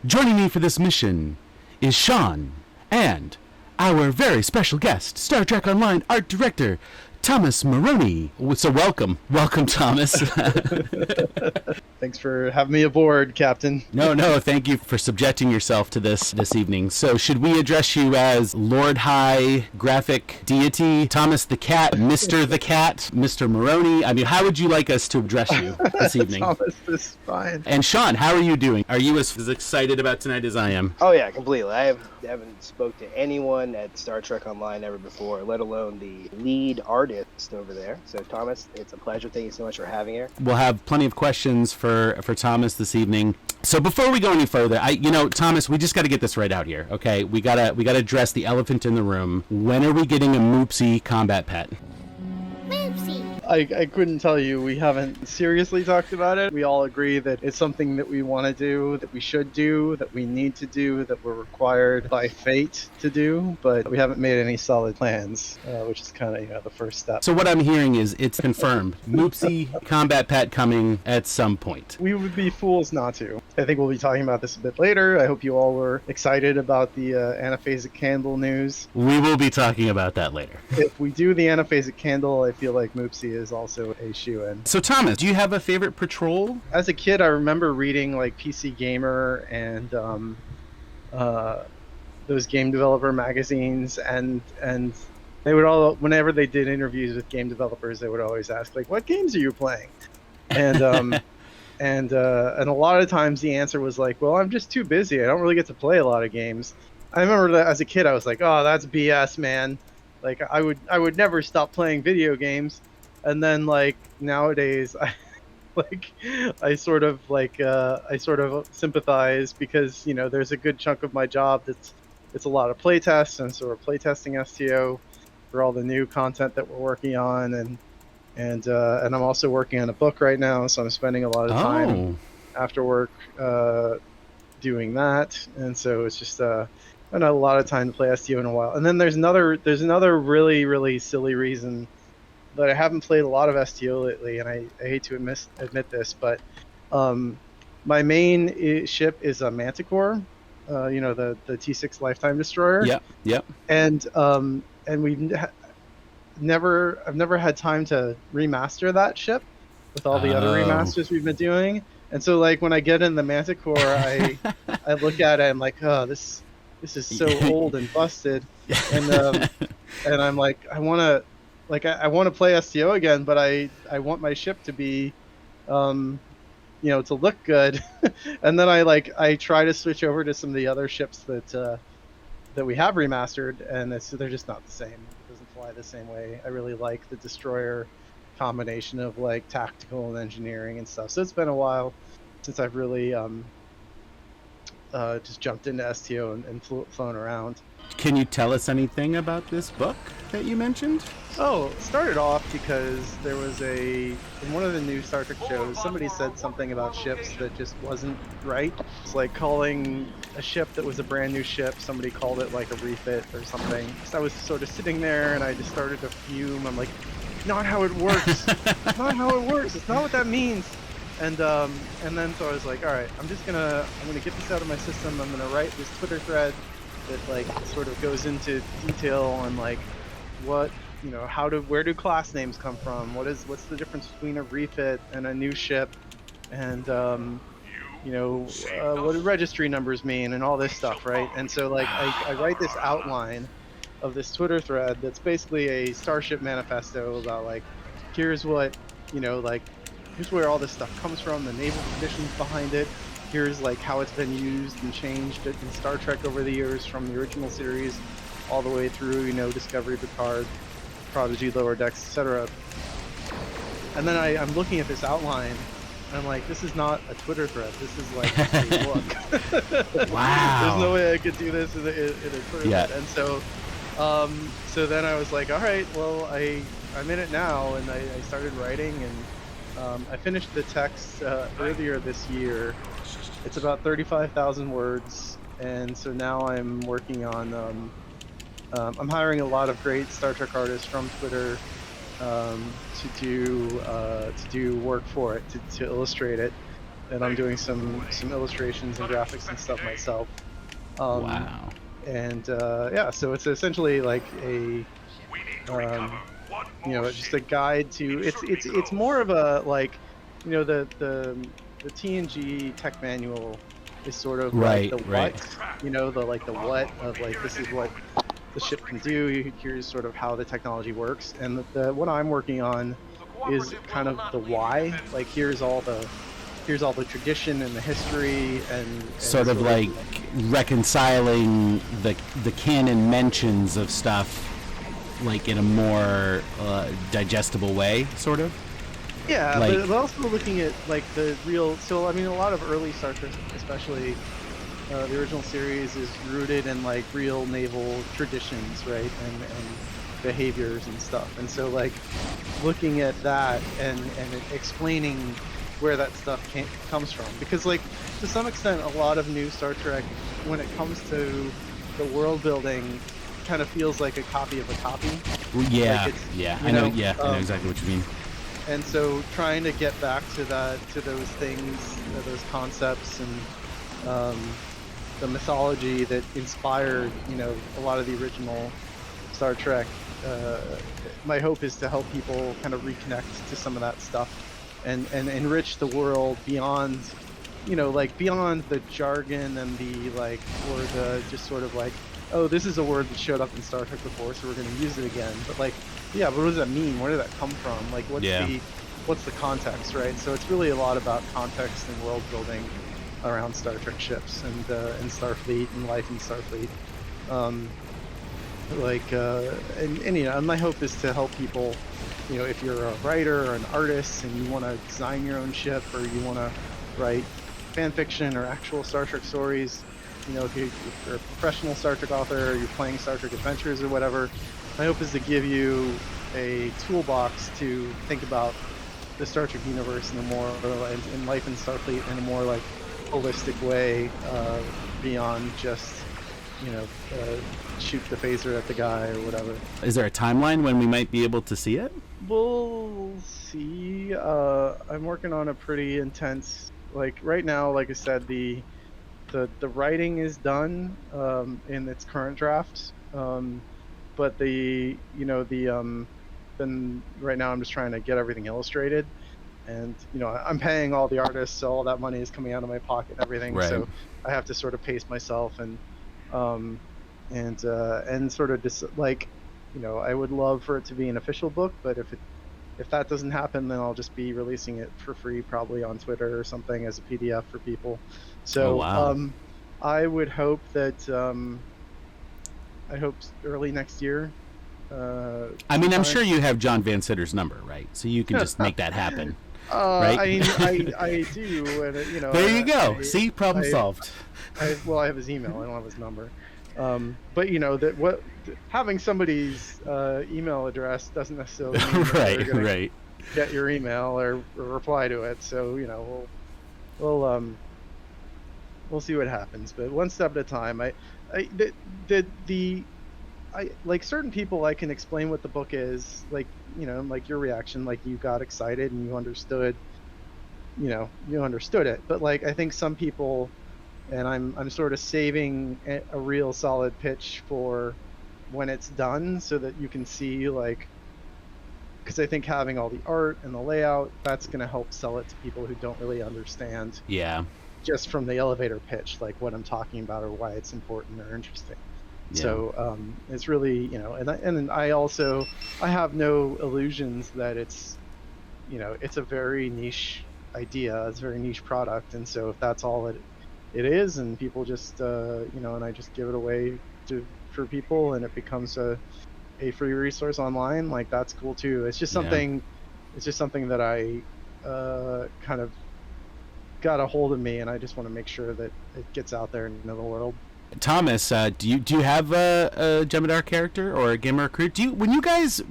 Joining me for this mission is Sean and our very special guest, Star Trek Online art director, Thomas Marrone. So welcome, Thomas. Thanks for having me aboard, Captain. No, thank you for subjecting yourself to this evening. So should we address you as Lord High Graphic Deity, Thomas the Cat, Mr. the Cat, Mr. Marrone? I mean, how would you like us to address you this evening? Thomas is fine. And Sean, how are you doing? Are you as excited about tonight as I am? Oh yeah, completely. I haven't spoke to anyone at Star Trek Online ever before, let alone the lead artist over there. So Thomas, it's a pleasure. Thank you so much for having her. We'll have plenty of questions for Thomas this evening. So before we go any further, Thomas, we just got to get this right out here, okay? We gotta address the elephant in the room. When are we getting a MOOPSY combat pet? MOOPSY. I couldn't tell you. We haven't seriously talked about it. We all agree that it's something that we want to do, that we should do, that we need to do, that we're required by fate to do, but we haven't made any solid plans, which is kind of the first step. So what I'm hearing is it's confirmed. MOOPSY combat pet coming at some point. We would be fools not to. I think we'll be talking about this a bit later. I hope you all were excited about the anaphasic candle news. We will be talking about that later. If we do the anaphasic candle, I feel like MOOPSY is also a shoe-in. So Thomas, do you have a favorite patrol? As a kid, I remember reading like PC Gamer and those game developer magazines, and they would all, whenever they did interviews with game developers, they would always ask like, "What games are you playing?" And and a lot of times the answer was like, "Well, I'm just too busy. I don't really get to play a lot of games." I remember that as a kid, I was like, "Oh, that's BS, man. Like, I would never stop playing video games." And then like nowadays, I sort of sympathize because there's a good chunk of my job it's a lot of playtests, and so we're playtesting STO for all the new content that we're working on, and I'm also working on a book right now, so I'm spending a lot of time after work doing that, and so it's just not a lot of time to play STO in a while. And then there's another really, really silly reason that I haven't played a lot of STO lately, and I hate to admit this, but my main ship is a Manticore, the T6 Lifetime Destroyer. Yep. And I've never had time to remaster that ship with all the other remasters we've been doing. And so like when I get in the Manticore, I look at it and I'm like, oh, this is so old and busted, and I'm like, I want to play STO again, but I want my ship to be, to look good. And then I try to switch over to some of the other ships that we have remastered, and they're just not the same. It doesn't fly the same way. I really like the Destroyer combination of like tactical and engineering and stuff. So it's been a while since I've really just jumped into STO and flown around. Can you tell us anything about this book that you mentioned? Oh, it started off because there was in one of the new Star Trek shows, somebody said something about ships that just wasn't right. It's like calling a ship that was a brand new ship, somebody called it like a refit or something. So I was sort of sitting there and I just started to fume. I'm like, not how it works. Not how it works. It's not what that means. And then so I was like, all right, I'm gonna get this out of my system. I'm gonna write this Twitter thread that like sort of goes into detail on like what, where do class names come from? What's the difference between a refit and a new ship? And what do registry numbers mean and all this stuff, right? And so like I write this outline of this Twitter thread that's basically a Starship Manifesto about like, here's what, here's where all this stuff comes from, the naval conditions behind it. Here's like how it's been used and changed in Star Trek over the years, from the original series all the way through, Discovery, Picard, Prodigy, Lower Decks, etc. And then I'm looking at this outline, and I'm like, this is not a Twitter thread. This is like a book. Wow. There's no way I could do this in a Twitter thread. And so then I was like, all right, well, I'm in it now, and I started writing, and I finished the text earlier this year. It's about 35,000 words, and so now I'm working on. I'm hiring a lot of great Star Trek artists from Twitter to do work for it, to illustrate it, and I'm doing some illustrations and graphics and stuff myself. Wow. And yeah, so it's essentially like a just a guide to it's more of a like the TNG tech manual is sort of like the what the what of like this is what the ship can do. Here's sort of how the technology works, and the what I'm working on is kind of the why. Like here's all the tradition and the history and sort of like reconciling the canon mentions of stuff like in a more digestible way, sort of. Yeah, like, but also looking at like the real. So I mean, a lot of early Star Trek, especially the original series, is rooted in like real naval traditions, right, and behaviors and stuff. And so like looking at that and explaining where that stuff comes from, because like to some extent, a lot of new Star Trek, when it comes to the world building, kind of feels like a copy of a copy. Yeah, like yeah, I know exactly what you mean. And so trying to get back to those things, those concepts, and the mythology that inspired, a lot of the original Star Trek. My hope is to help people kind of reconnect to some of that stuff and enrich the world beyond, beyond the jargon and the like, or the just sort of like, oh, this is a word that showed up in Star Trek before, so we're going to use it again. But like, yeah, but what does that mean? Where did that come from? Like, what's the context, right? So it's really a lot about context and world building around Star Trek ships and Starfleet and life in Starfleet. And my hope is to help people. If you're a writer or an artist and you want to design your own ship, or you want to write fan fiction or actual Star Trek stories, if you're a professional Star Trek author, or you're playing Star Trek Adventures or whatever, my hope is to give you a toolbox to think about the Star Trek universe in a more, in life in Starfleet in a more like holistic way, beyond just, shoot the phaser at the guy or whatever. Is there a timeline when we might be able to see it? We'll see. I'm working on a pretty intense, like right now, like I said, the writing is done in its current draft, but then right now I'm just trying to get everything illustrated, and I'm paying all the artists, so all that money is coming out of my pocket and everything. Right. So I have to sort of pace myself and sort of just like, I would love for it to be an official book, but if that doesn't happen, then I'll just be releasing it for free, probably on Twitter or something as a PDF for people. So wow. I would hope that I hope early next year. I mean, I'm sure you have John Van Sitter's number, right? So you can just make that happen, right? I do, and there you go. See, problem solved. I have his email. I don't have his number. But having somebody's email address doesn't necessarily mean right. Get your email or reply to it. So we'll see what happens. But one step at a time. I like certain people, I can explain what the book is, like like your reaction, like you got excited and you understood it. But like I think some people, and I'm sort of saving a real solid pitch for when it's done, so that you can see, like, because I think having all the art and the layout, that's going to help sell it to people who don't really understand. Yeah. Just from the elevator pitch, like what I'm talking about or why it's important or interesting. Yeah. So it's really, and I have no illusions that it's a very niche idea, it's a very niche product, and so if that's all it is, and people just and I just give it away for people, and it becomes a free resource online, like that's cool too. It's just something that I kind of got a hold of me, and I just want to make sure that it gets out there into the world. Thomas, do you have a Jem'Hadar character or a gamer recruit? When you guys,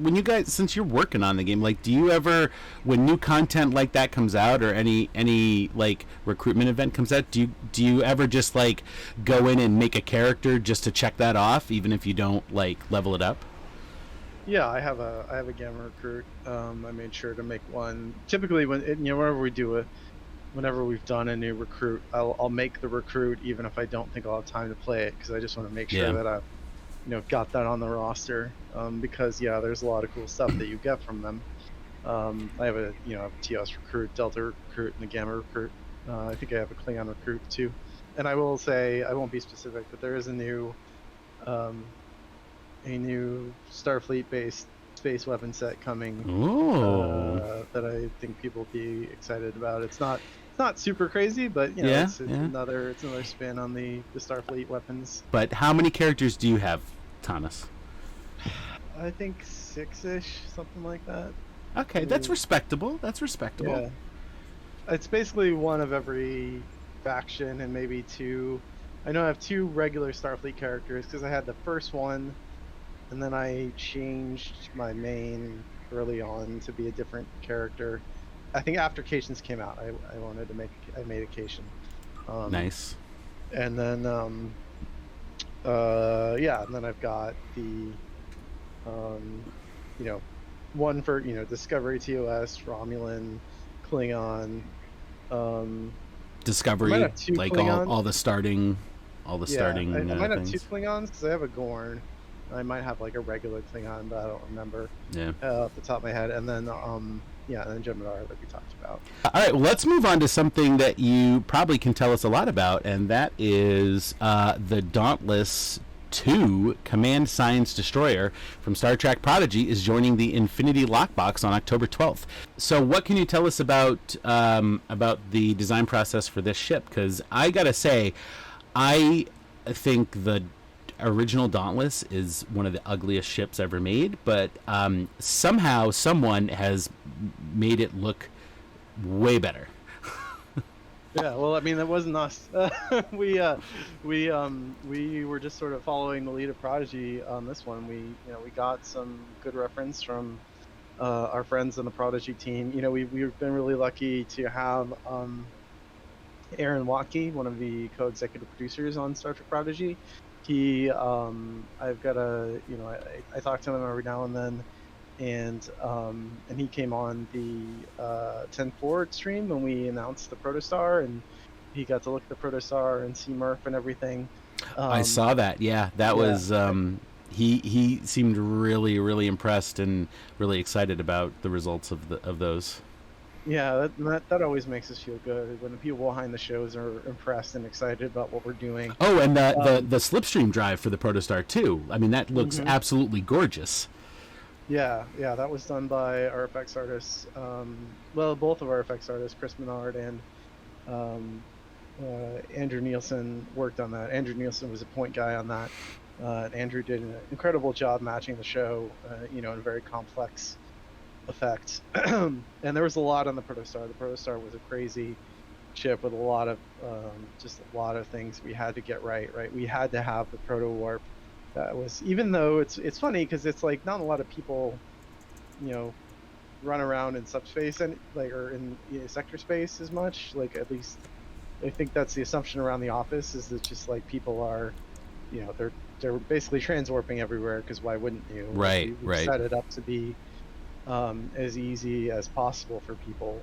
since you're working on the game, like, do you ever, when new content like that comes out, or any like recruitment event comes out, do you ever just like go in and make a character just to check that off, even if you don't like level it up? Yeah, I have a gamer recruit. I made sure to make one. Typically, whenever we do whenever we've done a new recruit, I'll make the recruit even if I don't think I'll have time to play it, because I just want to make sure that I've got that on the roster, because there's a lot of cool stuff that you get from them. I have a TOS recruit, Delta recruit, and a Gamma recruit. I think I have a Klingon recruit too. And I will say, I won't be specific, but there is a new Starfleet based space weapon set coming that I think people will be excited about. It's not super crazy, but it's another spin on the Starfleet weapons. But how many characters do you have, Thomas? I think 6-ish, something like that. Okay, that's respectable. Yeah. It's basically one of every faction and maybe two. I know I have 2 regular Starfleet characters because I had the first one, and then I changed my main early on to be a different character. I think after Cations came out, I made a Cation. Nice. And then and then I've got the one for Discovery, TOS, Romulan, Klingon. Discovery, like all the starting. I might have 2 Klingons because I have a Gorn. I might have like a regular Klingon, but I don't remember. Off the top of my head. And then and then Jem'Hadar that we talked about. All right, well, let's move on to something that you probably can tell us a lot about, and that is the Dauntless 2 Command Science Destroyer from Star Trek Prodigy is joining the Infinity Lockbox on October 12th. So what can you tell us about the design process for this ship? Because I gotta say, I think the original Dauntless is one of the ugliest ships ever made, but somehow someone has made it look way better. Yeah, well, I mean, that wasn't us. We were just sort of following the lead of Prodigy on this one. We got some good reference from our friends on the Prodigy team. We've been really lucky to have Aaron Watke, one of the co-executive producers on Star Trek Prodigy. He, I've got I talk to him every now and then, and he came on the 10 Forward stream when we announced the Protostar, and he got to look at the Protostar and see Murph and everything. I saw that. Yeah, that was he seemed really, really impressed and really excited about the results of those. Yeah, that always makes us feel good when the people behind the shows are impressed and excited about what we're doing. Oh, and the slipstream drive for the Protostar too. I mean, that looks absolutely gorgeous. Yeah, that was done by our effects artists. Both of our effects artists, Chris Menard and Andrew Nielsen, worked on that. Andrew Nielsen was a point guy on that. Andrew did an incredible job matching the show, in a very complex effect. And there was a lot on the Protostar. The Protostar was a crazy ship with a lot of things we had to get right. We had to have the proto warp. That was, even though it's funny because it's like not a lot of people, run around in subspace and or in sector space as much. Like, at least I think that's the assumption around the office, is that just like people are, they're basically transwarping everywhere, because why wouldn't you? Right. We set it up to be as easy as possible for people,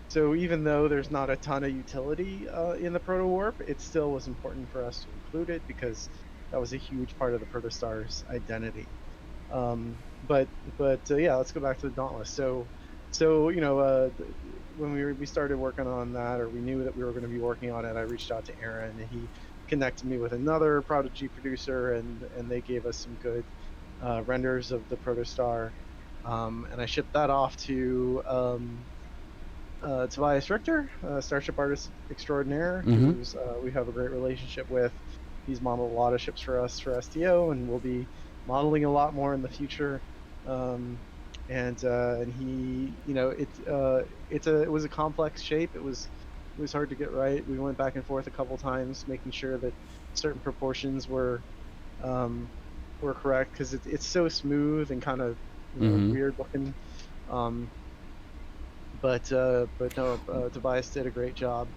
so even though there's not a ton of utility in the proto warp, it still was important for us to include it, because that was a huge part of the Protostar's identity. But let's go back to the Dauntless. So when we started working on that, or we knew that we were going to be working on it, I reached out to Aaron, and he connected me with another Prodigy producer, and they gave us some good renders of the Protostar, and I shipped that off to Tobias Richter, Starship Artist Extraordinaire, who's we have a great relationship with. He's modeled a lot of ships for us for STO, and we'll be modeling a lot more in the future. And he, it was a complex shape. It was hard to get right. We went back and forth a couple times, making sure that certain proportions were correct, because it's so smooth and kind of weird looking. But no, Tobias did a great job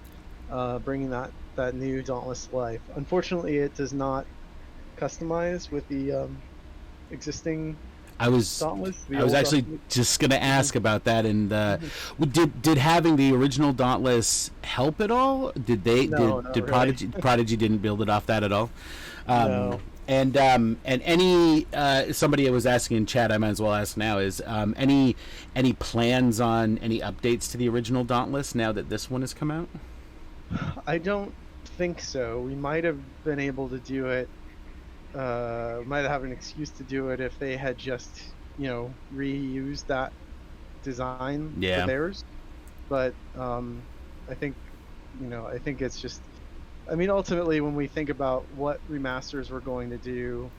bringing that new Dauntless to life. Unfortunately, it does not customize with the existing I was Dauntless. I was actually just going to ask about that. And did having the original Dauntless help at all? Did Really. Prodigy didn't build it off that at all? No. And any somebody was asking in chat, I might as well ask now, is any plans on any updates to the original Dauntless now that this one has come out? I don't think so. We might have been able to do it. Might have an excuse to do it if they had just, reused that design for theirs. But I think it's just. I mean, ultimately, when we think about what remasters we're going to do,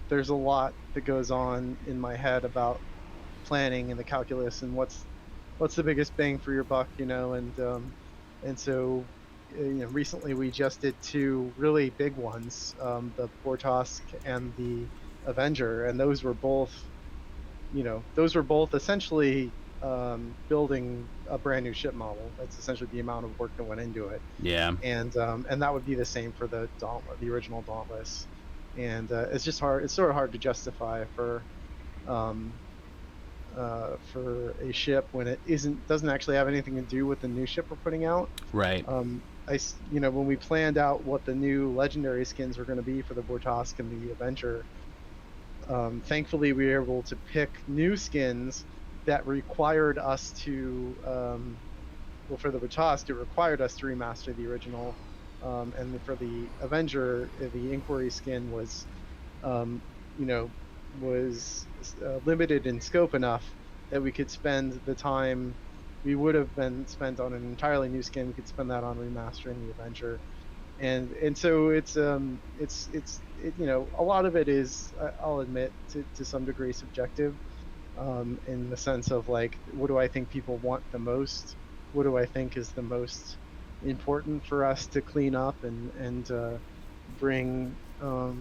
there's a lot that goes on in my head about planning and the calculus and what's the biggest bang for your buck, and so recently we just did two really big ones, the Protostar and the Avenger, and those were both essentially building a brand new ship model. That's essentially the amount of work that went into it. Yeah. And that would be the same for the original Dauntless. And it's just hard. It's sort of hard to justify for a ship when it doesn't actually have anything to do with the new ship we're putting out. Right. When we planned out what the new legendary skins were going to be for the Protostar and the Avenger, thankfully we were able to pick new skins that required us to, for the Protostar, it required us to remaster the original, and for the Avenger, the Inquiry skin was, limited in scope enough that we could spend the time we would have been spent on an entirely new skin. We could spend that on remastering the Avenger, and so it's a lot of it is, I'll admit, to some degree subjective. In the sense of like, what do I think people want the most? What do I think is the most important for us to clean up and bring a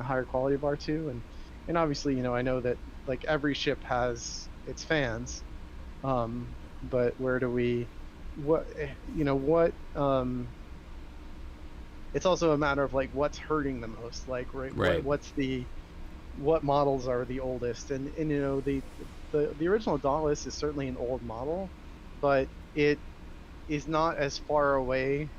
higher quality bar to? And obviously, I know that like every ship has its fans, but where do we, it's also a matter of like what's hurting the most, like right. What models are the oldest, and the original Dauntless is certainly an old model, but it is not as far away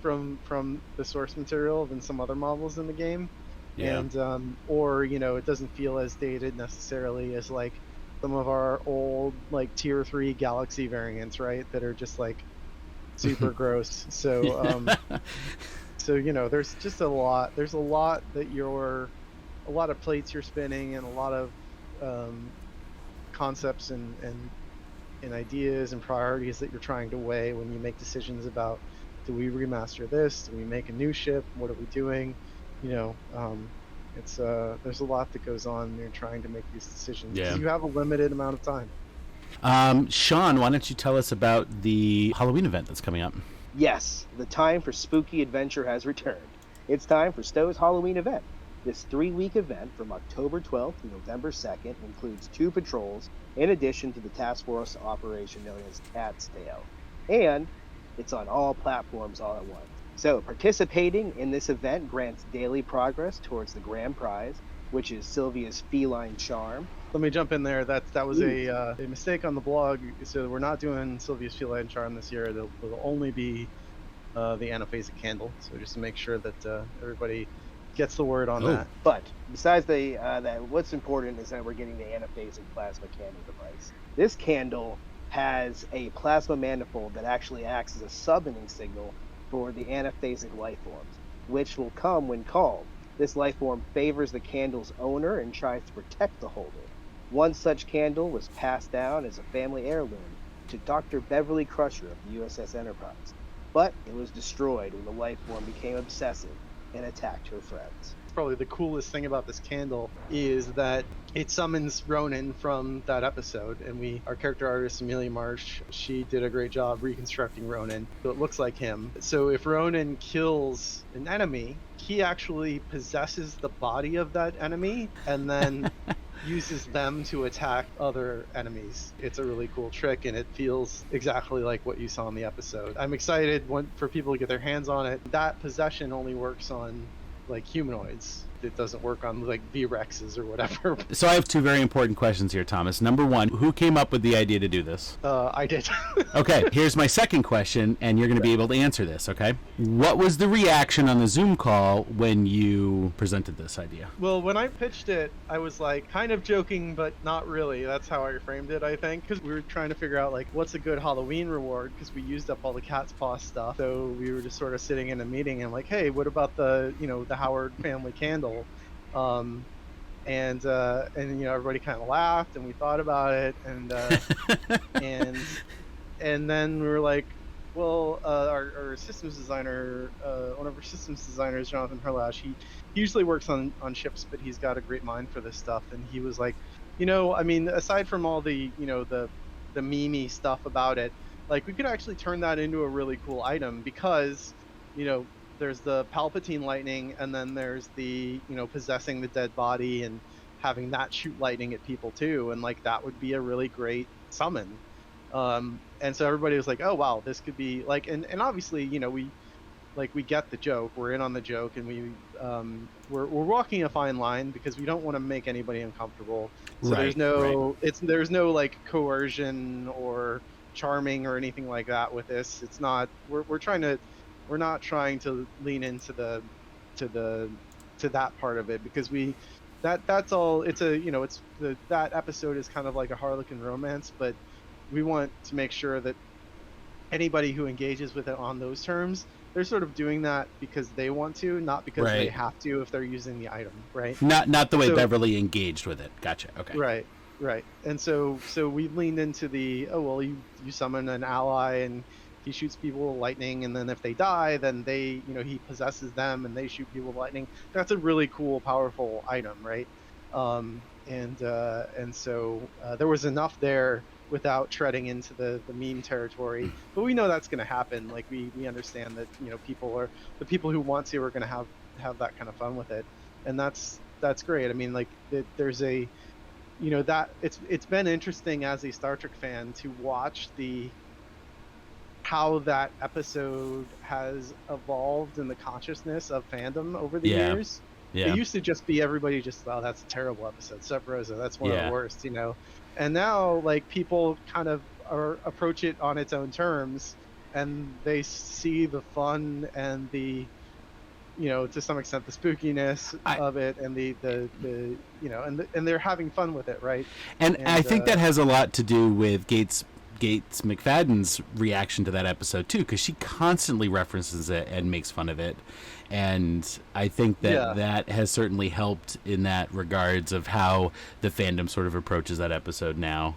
from the source material than some other models in the game. Yeah. And it doesn't feel as dated necessarily as like some of our old like tier 3 Galaxy variants, right, that are just like super gross. So there's just a lot that a lot of plates you're spinning, and a lot of concepts and ideas and priorities that you're trying to weigh when you make decisions about, do we remaster this? Do we make a new ship? What are we doing? It's there's a lot that goes on when you're trying to make these decisions. Yeah. You have a limited amount of time. Sean, why don't you tell us about the Halloween event that's coming up? Yes, the time for spooky adventure has returned. It's time for STO's Halloween event. This 3-week event from October 12th to November 2nd includes 2 patrols in addition to the task force operation known as STO. And it's on all platforms all at once. So participating in this event grants daily progress towards the grand prize, which is Sylvia's feline charm. Let me jump in there. That was a mistake on the blog. So we're not doing Sylvia's feline charm this year. It'll only be the anaphasic candle. So just to make sure that everybody gets the word on that. But besides that, what's important is that we're getting the anaphasic plasma candle device. This candle has a plasma manifold that actually acts as a summoning signal for the anaphasic life forms, which will come when called. This life form favors the candle's owner and tries to protect the holder. One such candle was passed down as a family heirloom to Dr. Beverly Crusher of the USS Enterprise, but it was destroyed when the life form became obsessive and attacked her friends. Probably the coolest thing about this candle is that it summons Ronan from that episode, and our character artist Amelia Marsh, she did a great job reconstructing Ronan so it looks like him. So if Ronan kills an enemy, he actually possesses the body of that enemy and then uses them to attack other enemies. It's a really cool trick, and it feels exactly like what you saw in the episode. I'm excited for people to get their hands on it. That possession only works on like humanoids, it doesn't work on like V-Rexes or whatever. So I have two very important questions here, Thomas. Number one, who came up with the idea to do this? I did. Okay, here's my second question, and you're going to be able to answer this, okay? What was the reaction on the Zoom call when you presented this idea? Well, when I pitched it, I was like kind of joking, but not really. That's how I framed it, I think, because we were trying to figure out like what's a good Halloween reward, because we used up all the cat's paw stuff. So we were just sort of sitting in a meeting and like, hey, what about the Howard family candle? And everybody kind of laughed, and we thought about it, and and then we were like, well, our systems designer, one of our systems designers, Jonathan Herlash, he usually works on ships, but he's got a great mind for this stuff, and he was like, I mean, aside from all the the meme-y stuff about it, like we could actually turn that into a really cool item, because there's the Palpatine lightning, and then there's the possessing the dead body and having that shoot lightning at people too, and like that would be a really great summon. And so everybody was like, oh wow, this could be like, and obviously we get the joke, we're in on the joke, and we're walking a fine line, because we don't want to make anybody uncomfortable. So Right, there's no like coercion or charming or anything like that with this. It's not, we're not trying to lean into that part of it, because that's all. It's that episode is kind of like a Harlequin romance, but we want to make sure that anybody who engages with it on those terms, they're sort of doing that because they want to, not because they Right. have to if they're using the item, right? Not the way So- Beverly engaged with it. Gotcha. Okay. Right. And so we leaned into the, oh well, you summon an ally and he shoots people with lightning, and then if they die, then they he possesses them and they shoot people with lightning. That's a really cool, powerful item, right? And so there was enough there without treading into the meme territory, but we know that's going to happen. Like we understand that the people who want to are going to have that kind of fun with it, and that's great. I mean, like there's a that it's been interesting as a Star Trek fan to watch how that episode has evolved in the consciousness of fandom over the Yeah. years. Yeah. It used to just be everybody just, oh, that's a terrible episode, Sub Rosa, that's one of Yeah. the worst, And now like people kind of approach it on its own terms, and they see the fun and the to some extent the spookiness of it, and the and they're having fun with it, right? And I think that has a lot to do with Gates McFadden's reaction to that episode too, because she constantly references it and makes fun of it, and I think that that has certainly helped in that regards of how the fandom sort of approaches that episode now.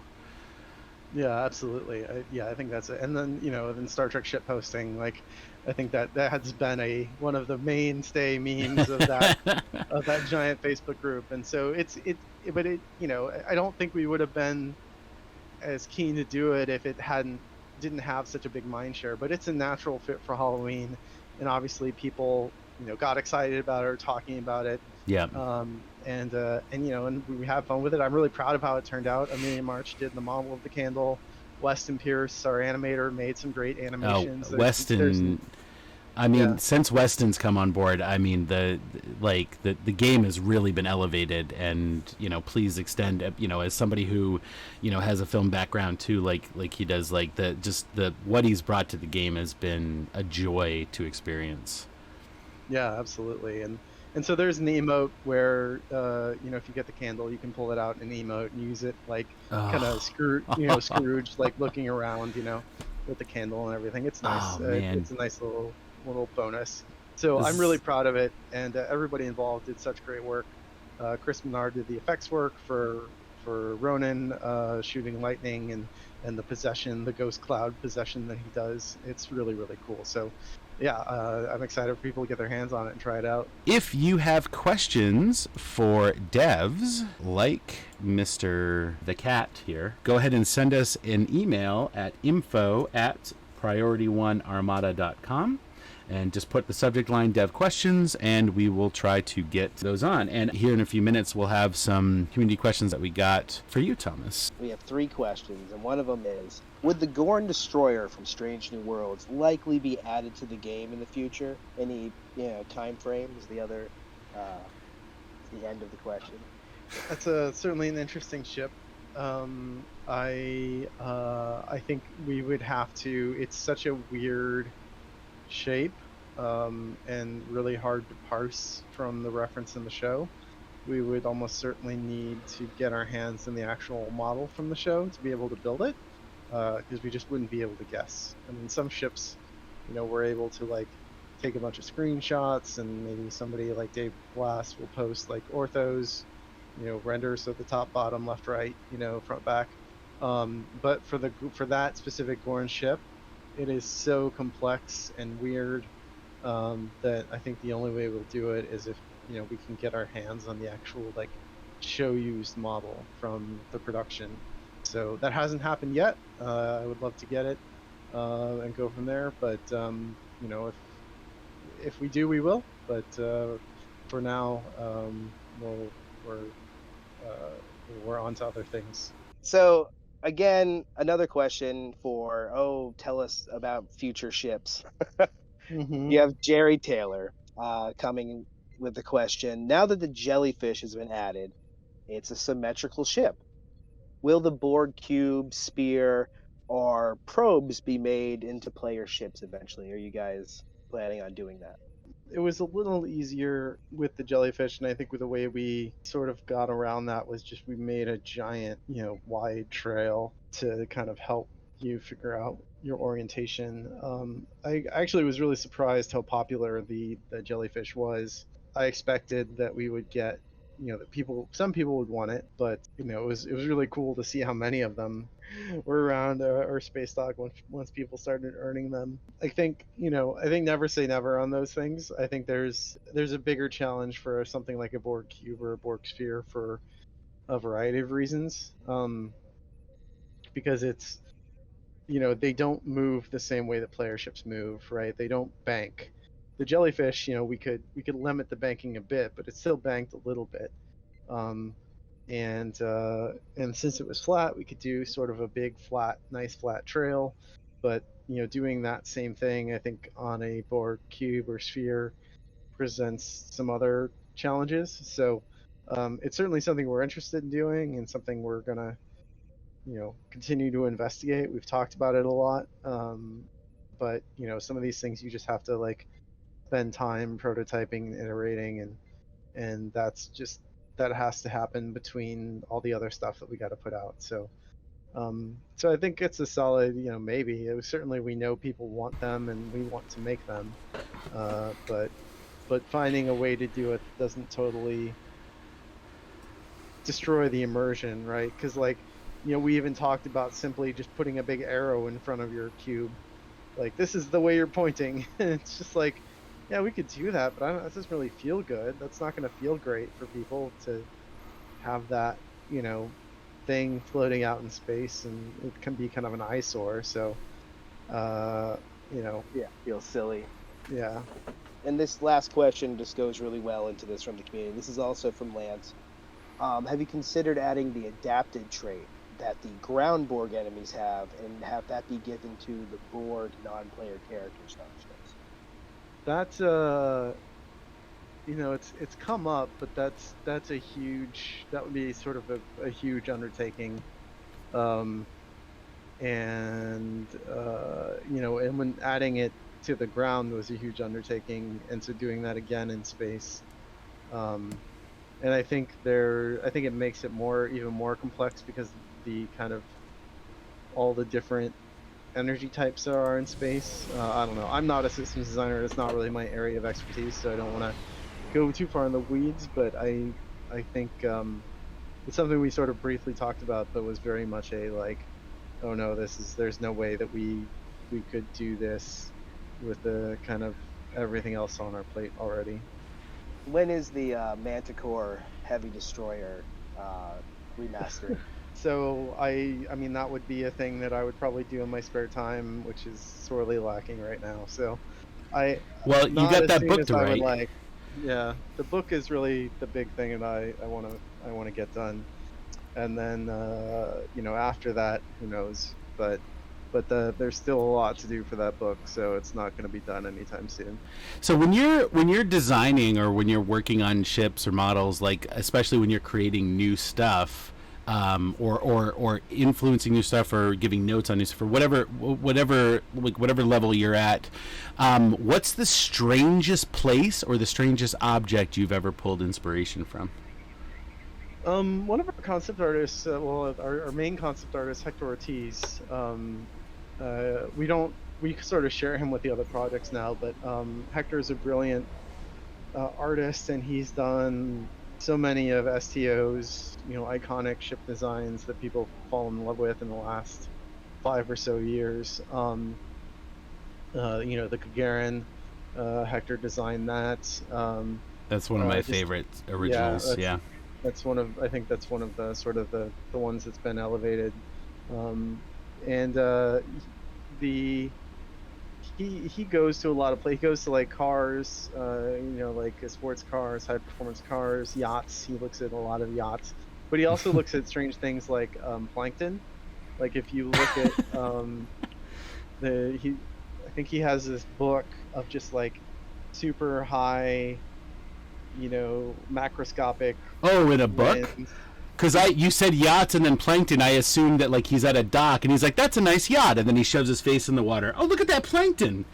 Yeah, absolutely. I think that's it. And then in Star Trek ship posting, like I think that has been one of the mainstay memes of that of that giant Facebook group. And so but I don't think we would have been as keen to do it if it didn't have such a big mind share. But it's a natural fit for Halloween, and obviously people got excited about it or talking about it. Yeah. And we have fun with it. I'm really proud of how it turned out. Amelia March did the model of the candle. Weston Pierce, our animator, made some great animations. Weston. I mean, since Weston's come on board, I mean the game has really been elevated, and please extend as somebody who has a film background too, like he does, like what he's brought to the game has been a joy to experience. Yeah, absolutely. And so there's an emote where if you get the candle, you can pull it out and emote and use it like kind of Scrooge, like looking around with the candle and everything. It's nice. It's a nice little bonus. So I'm really proud of it, and everybody involved did such great work. Chris Menard did the effects work for Ronan, shooting lightning and the possession, the ghost cloud possession that he does. It's really, really cool. So I'm excited for people to get their hands on it and try it out. If you have questions for devs like Mr. the Cat here, go ahead and send us an email at info@PriorityOneArmada.com. And just put the subject line dev questions, and we will try to get those on. And here in a few minutes, we'll have some community questions that we got for you, Thomas. We have 3 questions, and one of them is, would the Gorn Destroyer from Strange New Worlds likely be added to the game in the future? Any time frame is the other the end of the question. That's certainly an interesting ship. I think we would have to. It's such a weird shape, and really hard to parse from the reference in the show. We would almost certainly need to get our hands in the actual model from the show to be able to build it, because we just wouldn't be able to guess. I mean, some ships, we're able to like take a bunch of screenshots, and maybe somebody like Dave Glass will post like orthos, renders of the top, bottom, left, right, front, back. But for that specific Gorn ship, it is so complex and weird, that I think the only way we'll do it is if we can get our hands on the actual like show used model from the production. So that hasn't happened yet. I would love to get it and go from there. But if we do, we will. But for now, we're on to other things. So again, another question for tell us about future ships. Mm-hmm. You have Jerry Taylor coming with the question. Now that the jellyfish has been added, it's a symmetrical ship. Will the Borg cube, spear, or probes be made into player ships eventually? Are you guys planning on doing that? It was a little easier with the jellyfish, and I think with the way we sort of got around that was just we made a giant, wide trail to kind of help you figure out your orientation. I actually was really surprised how popular the jellyfish was. I expected that we would get, that some people would want it, but it was really cool to see how many of them were around our space dock once people started earning them. I think never say never on those things. I think there's a bigger challenge for something like a Borg cube or a Borg sphere for a variety of reasons. Because it's they don't move the same way that player ships move, right? They don't bank. The jellyfish, we could limit the banking a bit, but it's still banked a little bit. And since it was flat, we could do sort of a big nice flat trail. But doing that same thing, I think on a Borg cube or sphere presents some other challenges. So it's certainly something we're interested in doing, and something we're gonna continue to investigate. We've talked about it a lot, but some of these things you just have to like spend time prototyping and iterating, and that has to happen between all the other stuff that we got to put out. So I think it's a solid, maybe. Certainly we know people want them and we want to make them, but finding a way to do it doesn't totally destroy the immersion, right? Because we even talked about simply just putting a big arrow in front of your cube, like this is the way you're pointing. It's just like, yeah, we could do that, but that doesn't really feel good. That's not going to feel great for people to have that, thing floating out in space, and it can be kind of an eyesore. So, Yeah, feels silly. Yeah. And this last question just goes really well into this from the community. This is also from Lance. Have you considered adding the adapted trait that the ground Borg enemies have, and have that be given to the Borg non-player character starships? That's it's come up, but that would be sort of a huge undertaking. And when adding it to the ground was a huge undertaking, and so doing that again in space, and I think it makes it even more complex, because the kind of all the different energy types there are in space. I don't know. I'm not a systems designer. It's not really my area of expertise, so I don't want to go too far in the weeds. But I think it's something we sort of briefly talked about, but was very much a like, oh no, there's no way that we could do this with the kind of everything else on our plate already. When is the Manticore Heavy Destroyer remastering? So I mean that would be a thing that I would probably do in my spare time, which is sorely lacking right now. So you got that book to write. Yeah, the book is really the big thing that I want to get done, and then after that, who knows? But but there's still a lot to do for that book, so it's not going to be done anytime soon. So when you're designing or when you're working on ships or models, like especially when you're creating new stuff, or influencing new stuff or giving notes on new stuff or whatever level you're at, what's the strangest place or the strangest object you've ever pulled inspiration from? One of our concept artists, our main concept artist, Hector Ortiz, we sort of share him with the other projects now, but Hector is a brilliant artist, and he's done so many of STO's, iconic ship designs that people fall in love with in the last 5 or so years. The Gagarin, Hector designed that. That's one of my favorite originals. Yeah, I think that's one of the sort of the ones that's been elevated. He goes to a lot of places. He goes to like cars, like sports cars, high performance cars, yachts. He looks at a lot of yachts, but he also looks at strange things like plankton. Like if you look at I think he has this book of just like super high, macroscopic. Oh, in a book? winds. Because you said yachts and then plankton, I assumed that like he's at a dock and he's like, "That's a nice yacht," and then he shoves his face in the water. Oh, look at that plankton!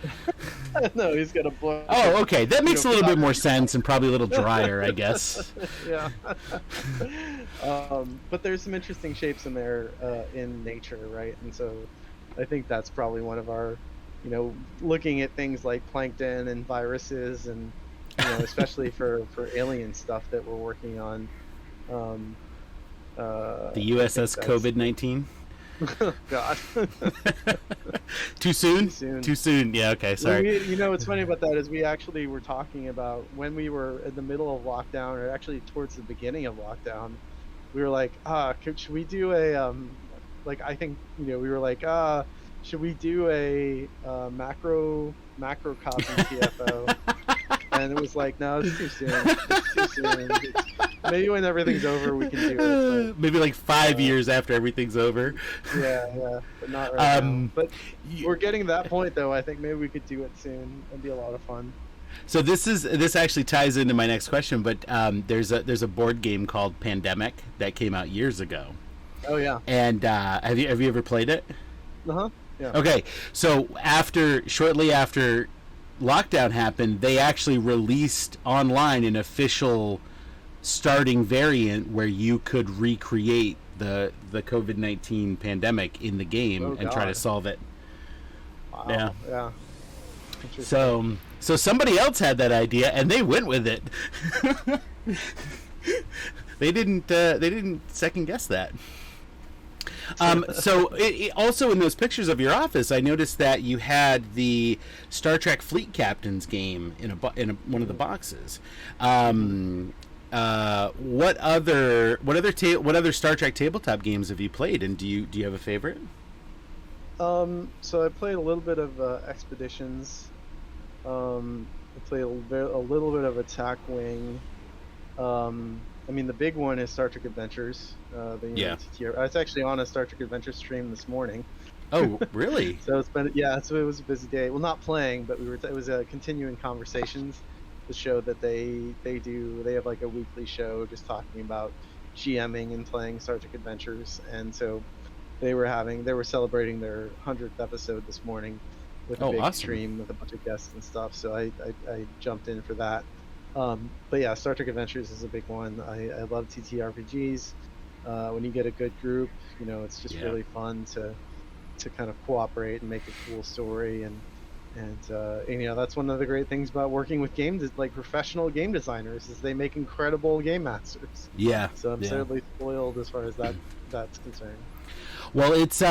No, he's got a book. Oh, okay, that makes a little bit more sense and probably a little drier, I guess. Yeah. But there's some interesting shapes in there in nature, right? And so I think that's probably one of our, looking at things like plankton and viruses, and especially for alien stuff that we're working on. The USS COVID-19. God. Too soon? Too soon. Yeah. Okay. Sorry. What's funny about that is we actually were talking about when we were in the middle of lockdown, or actually towards the beginning of lockdown. We were like, should we do a I think we were like, should we do a macro copy TFO? And it was like, no, it's too soon. Maybe when everything's over, we can do it. But, maybe like 5 years after everything's over. Yeah, but not right now. But we're getting to that point, though. I think maybe we could do it soon. It'd be a lot of fun. So this actually ties into my next question, but there's a board game called Pandemic that came out years ago. Oh yeah. And have you ever played it? Uh-huh. Yeah. Okay, so shortly after lockdown happened, they actually released online an official starting variant where you could recreate the COVID-19 pandemic in the game and try to solve it. Wow. Yeah. So somebody else had that idea and they went with it. They didn't second guess that. So also in those pictures of your office, I noticed that you had the Star Trek Fleet Captain's game in one of the boxes. What other Star Trek tabletop games have you played, and do you have a favorite? So I played a little bit of Expeditions. I played a little bit of Attack Wing. The big one is Star Trek Adventures. TTR. I was actually on a Star Trek Adventures stream this morning. Oh, really? So it was a busy day. Well, not playing, but it was a continuing conversations. The show that they do. They have like a weekly show just talking about GMing and playing Star Trek Adventures, and so they were celebrating their 100th episode this morning with a big awesome. Stream with a bunch of guests and stuff. So I jumped in for that. But yeah, Star Trek Adventures is a big one. I love TTRPGs. When you get a good group, it's just really fun to kind of cooperate and make a cool story, and that's one of the great things about working with professional game designers is they make incredible game masters. Yeah. So I'm certainly spoiled as far as that's concerned. Well, it's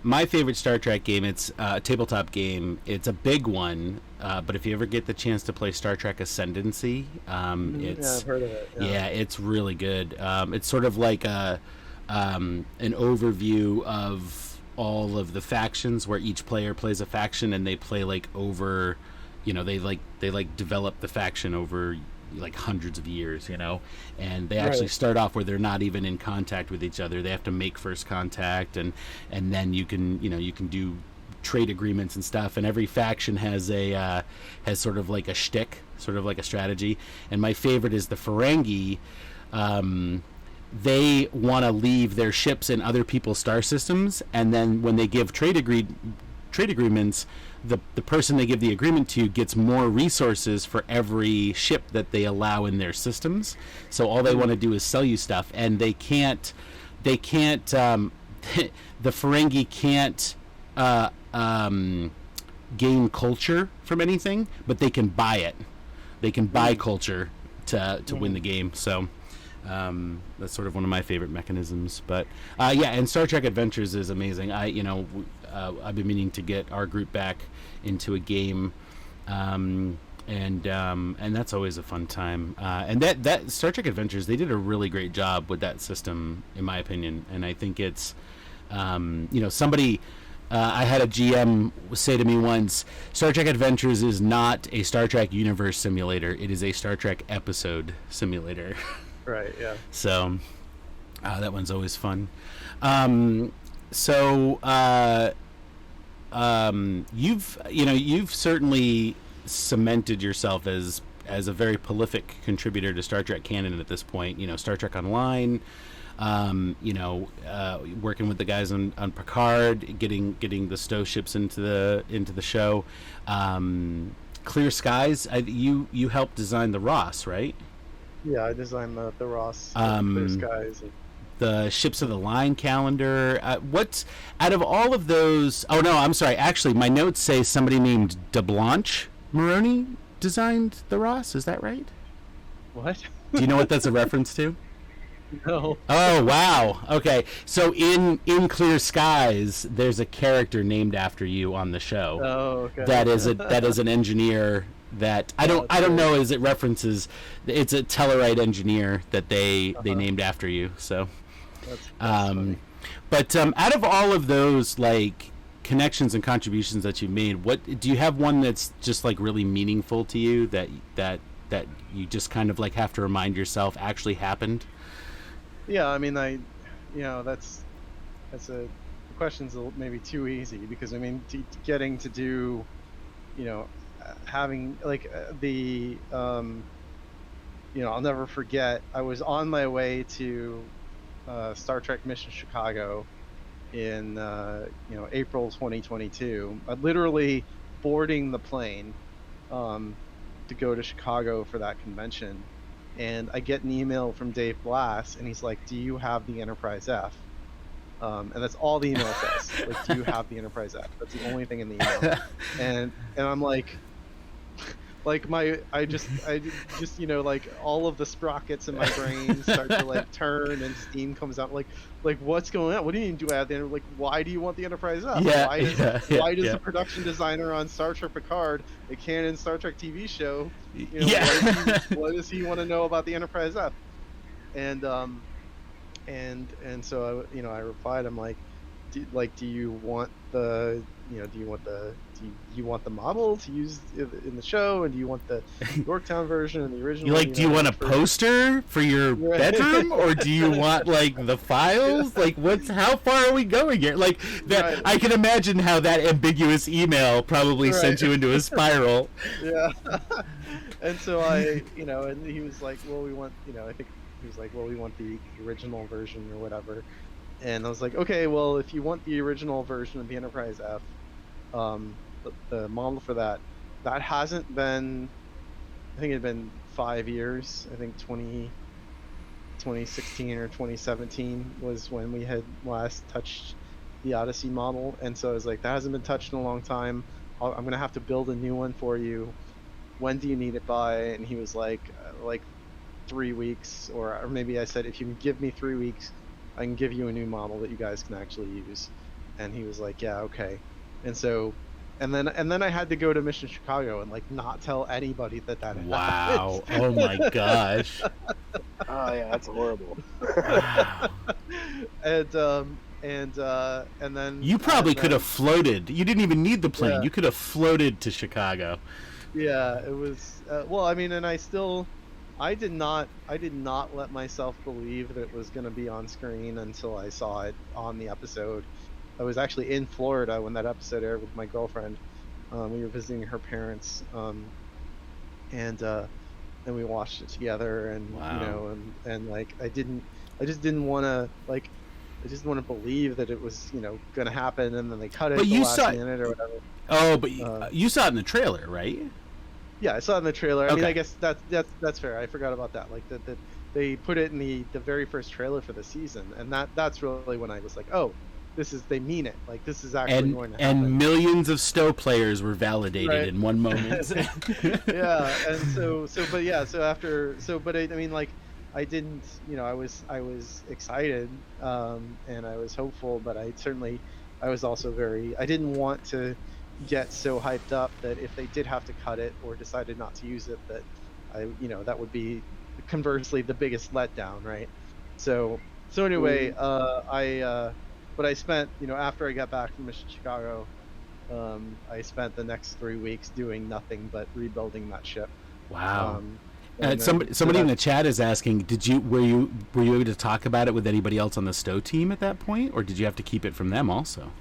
my favorite Star Trek game. It's a tabletop game. It's a big one, but if you ever get the chance to play Star Trek Ascendancy, I've heard of it. Yeah, it's really good. It's sort of like an overview of all of the factions, where each player plays a faction, and they play over, they develop the faction over like hundreds of years, and they actually start off where they're not even in contact with each other. They have to make first contact, and then you can do trade agreements and stuff, and every faction has sort of like a shtick, sort of like a strategy. And my favorite is the Ferengi. They want to leave their ships in other people's star systems, and then when they give trade agreements, the person they give the agreement to gets more resources for every ship that they allow in their systems. So all they want to do is sell you stuff, and they can't the Ferengi can't gain culture from anything, but they can buy it. They can buy culture to win the game. So that's sort of one of my favorite mechanisms. But and Star Trek Adventures is amazing. I've been meaning to get our group back into a game, and that's always a fun time. And that Star Trek Adventures, they did a really great job with that system, in my opinion. And I think it's somebody. I had a GM say to me once, Star Trek Adventures is not a Star Trek universe simulator. It is a Star Trek episode simulator. Right, yeah. So that one's always fun. You've certainly cemented yourself as a very prolific contributor to Star Trek canon at this point. Star Trek Online, working with the guys on Picard, getting the STO ships into the show. Clear Skies, you helped design the Ross, right? Yeah, I designed the Ross, Clear Skies. The Ships of the Line calendar. What's out of all of those? Oh no, I'm sorry. Actually, my notes say somebody named DeBlanche Marrone designed the Ross. Is that right? What? Do you know what that's a reference to? No. Oh wow. Okay. So in Clear Skies, there's a character named after you on the show. Oh, okay. That is an engineer that I don't know as it references. It's a Tellarite engineer that they named after you. So. That's funny. But out of all of those like connections and contributions that you made, what do you have one that's just like really meaningful to you that you just kind of like have to remind yourself actually happened? Yeah, I mean, that's the question's maybe too easy, because I mean, getting to do, having like I'll never forget. I was on my way to Star Trek Mission Chicago in April 2022. Literally boarding the plane to go to Chicago for that convention, and I get an email from Dave Blass, and he's like, "Do you have the Enterprise F?" And that's all the email says. Like, "Do you have the Enterprise F?" That's the only thing in the email. and I'm like. I just like all of the sprockets in my brain start to like turn, and steam comes out. Like what's going on? What do you mean? Do I have the like? Why do you want the Enterprise F? Yeah, why does the production designer on Star Trek Picard, a canon Star Trek TV show, what does he want to know about the Enterprise F? And so I replied, I'm like, do you want the model to use in the show, and do you want the Yorktown version and the original? Do you want a poster for your bedroom, or do you want like the files? Like, how far are we going here? Like that, right. I can imagine how that ambiguous email probably sent you into a spiral. Yeah. And so and he was like, well, we want, I think he was like, well, we want the original version or whatever. And I was like, okay, well, if you want the original version of the Enterprise F, the model for that hasn't been, I think it had been 5 years. I think 2016 or 2017 was when we had last touched the Odyssey model. And so I was like, that hasn't been touched in a long time. I'm going to have to build a new one for you. When do you need it by? And he was like 3 weeks, or maybe I said, if you can give me 3 weeks, I can give you a new model that you guys can actually use. And he was like, yeah, okay. And so, and then I had to go to Mission Chicago and like not tell anybody that Wow. happened. Oh my gosh. Oh yeah, that's horrible. Wow. And then you probably could have floated. You didn't even need the plane. Yeah. You could have floated to Chicago. Yeah, it was well, I mean, and I still I did not let myself believe that it was going to be on screen until I saw it on the episode. I was actually in Florida when that episode aired with my girlfriend. We were visiting her parents, and we watched it together. And Wow. you know, and like I just didn't want to like. I just want to believe that it was, you know, going to happen, and then they cut it But at the you last saw minute or whatever. Oh, but you saw it in the trailer, right? Yeah, I saw it in the trailer. I mean, Okay. I guess that's fair. I forgot about that. Like that they put it in the very first trailer for the season, and that's really when I was like, oh, they mean it. Like this is actually going to happen. And millions of STO players were validated Right. in one moment. Yeah, and but I mean, like, I didn't, you know, I was excited, and I was hopeful, but I was also I didn't want to get so hyped up that if they did have to cut it or decided not to use it, that that would be conversely the biggest letdown, right? So anyway, but I spent, after I got back from Chicago, I spent the next 3 weeks doing nothing but rebuilding that ship. Wow. And somebody in the chat is asking, were you able to talk about it with anybody else on the STO team at that point, or did you have to keep it from them also?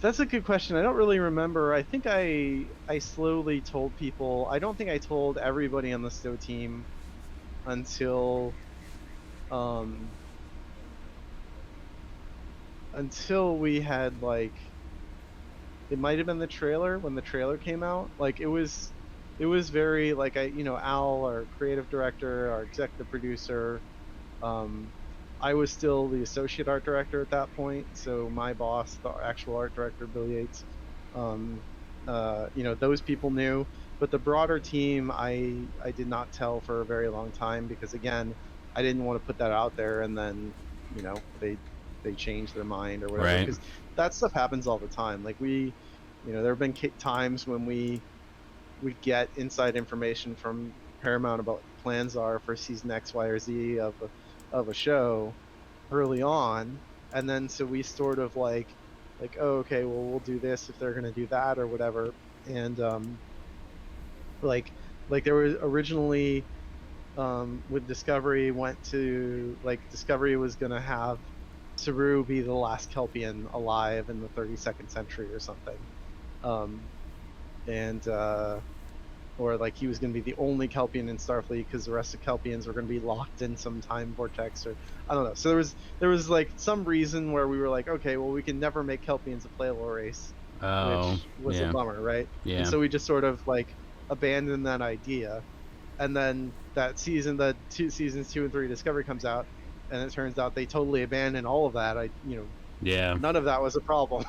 That's a good question. I don't really remember. I think I slowly told people. I don't think I told everybody on the STO team until we had, like, it might have been the trailer, when the trailer came out. Like it was very, like, Al, our creative director, our executive producer, I was still the associate art director at that point, so my boss, the actual art director, Bill Yates, those people knew, but the broader team, I did not tell for a very long time, because again, I didn't want to put that out there and then, they change their mind or whatever, Right. because that stuff happens all the time. Like there have been times when we get inside information from Paramount about what the plans are for season X, Y, or Z of a show early on, and then so we sort of like, oh, okay, well, we'll do this if they're going to do that or whatever. And like there was originally, with Discovery, Discovery was going to have Saru be the last Kelpian alive in the 32nd century or something, or like he was going to be the only Kelpian in Starfleet because the rest of Kelpians were going to be locked in some time vortex, or I don't know. So there was like some reason where we were like, okay, well, we can never make Kelpians a playable race, which was a bummer, right? Yeah. And so we just sort of like abandoned that idea, and then that season, seasons 2 and 3 Discovery comes out, and it turns out they totally abandoned all of that. Yeah. None of that was a problem.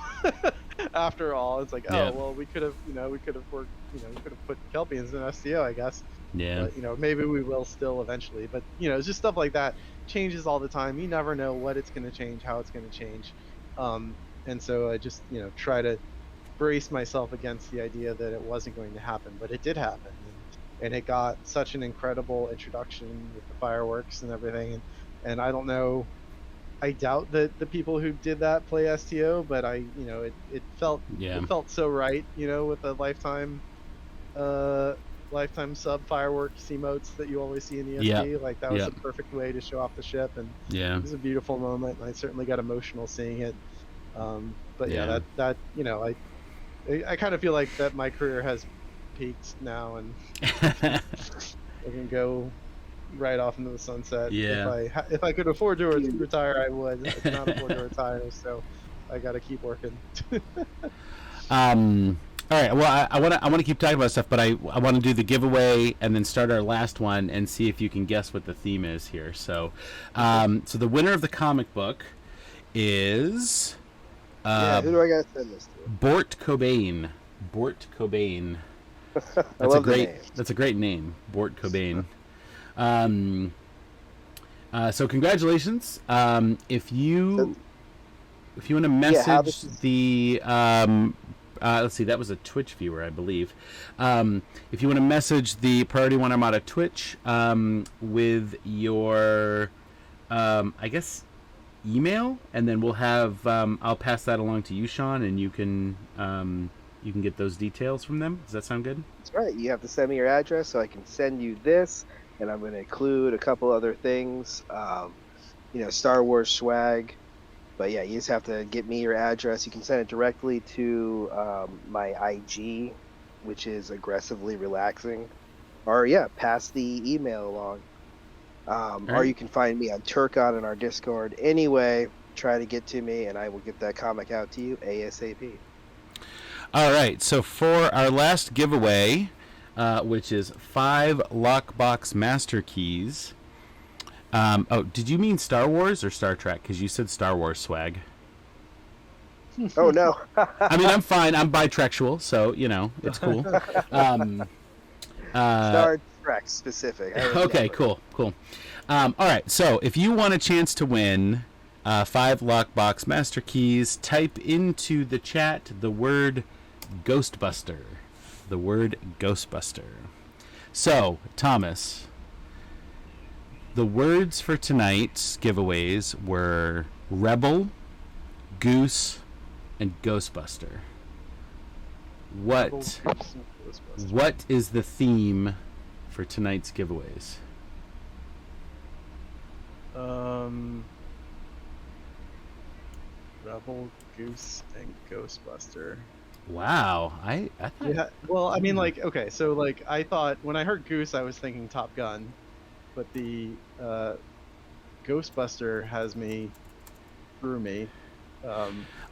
After all, it's like, Yeah. oh, well, we could have worked, we could have put Kelpians in STO, I guess. Yeah. But, maybe we will still eventually. But, it's just stuff like that changes all the time. You never know what it's going to change, how it's going to change. And so I just, try to brace myself against the idea that it wasn't going to happen. But it did happen. And it got such an incredible introduction with the fireworks and everything. And I don't know. I doubt that the people who did that play STO, but it felt so right, with the lifetime sub fireworks emotes that you always see in the SD. Like that was a perfect way to show off the ship, and it was a beautiful moment. And I certainly got emotional seeing it. But that I kind of feel like that my career has peaked now, and I can go right off into the sunset. Yeah. If I could afford to retire, I would. I cannot afford to retire, so I got to keep working. All right. Well, I want to keep talking about stuff, but I want to do the giveaway and then start our last one and see if you can guess what the theme is here. So, so the winner of the comic book is who do I gotta send this to? Bort Cobain. Bort Cobain. That's a great name, Bort Cobain. So congratulations. If you want to message the let's see, that was a Twitch viewer, I believe. If you want to message the Priority One Armada Twitch with your I guess email, and then we'll have I'll pass that along to you, Sean, and you can you can get those details from them. Does that sound good? That's right. You have to send me your address so I can send you this, and I'm going to include a couple other things, Star Wars swag. But yeah, you just have to get me your address. You can send it directly to my IG, which is aggressively relaxing, or pass the email along. Or you can find me on Turcon in our Discord. Anyway, try to get to me, and I will get that comic out to you ASAP. All right, so for our last giveaway, which is 5 Lockbox Master Keys. Did you mean Star Wars or Star Trek? Because you said Star Wars swag. Oh, no. I mean, I'm fine. I'm bitrektual, so, it's cool. Star Trek specific. Okay, cool. All right, so if you want a chance to win 5 Lockbox Master Keys, type into the chat the word Ghostbuster. The word Ghostbuster. So, Thomas, the words for tonight's giveaways were Rebel, Goose, and Ghostbuster. What is the theme for tonight's giveaways? Rebel, Goose, and Ghostbuster. Wow, I thought... Yeah, well, I mean, okay, so, I thought, when I heard Goose, I was thinking Top Gun, but the Ghostbuster has me, through me.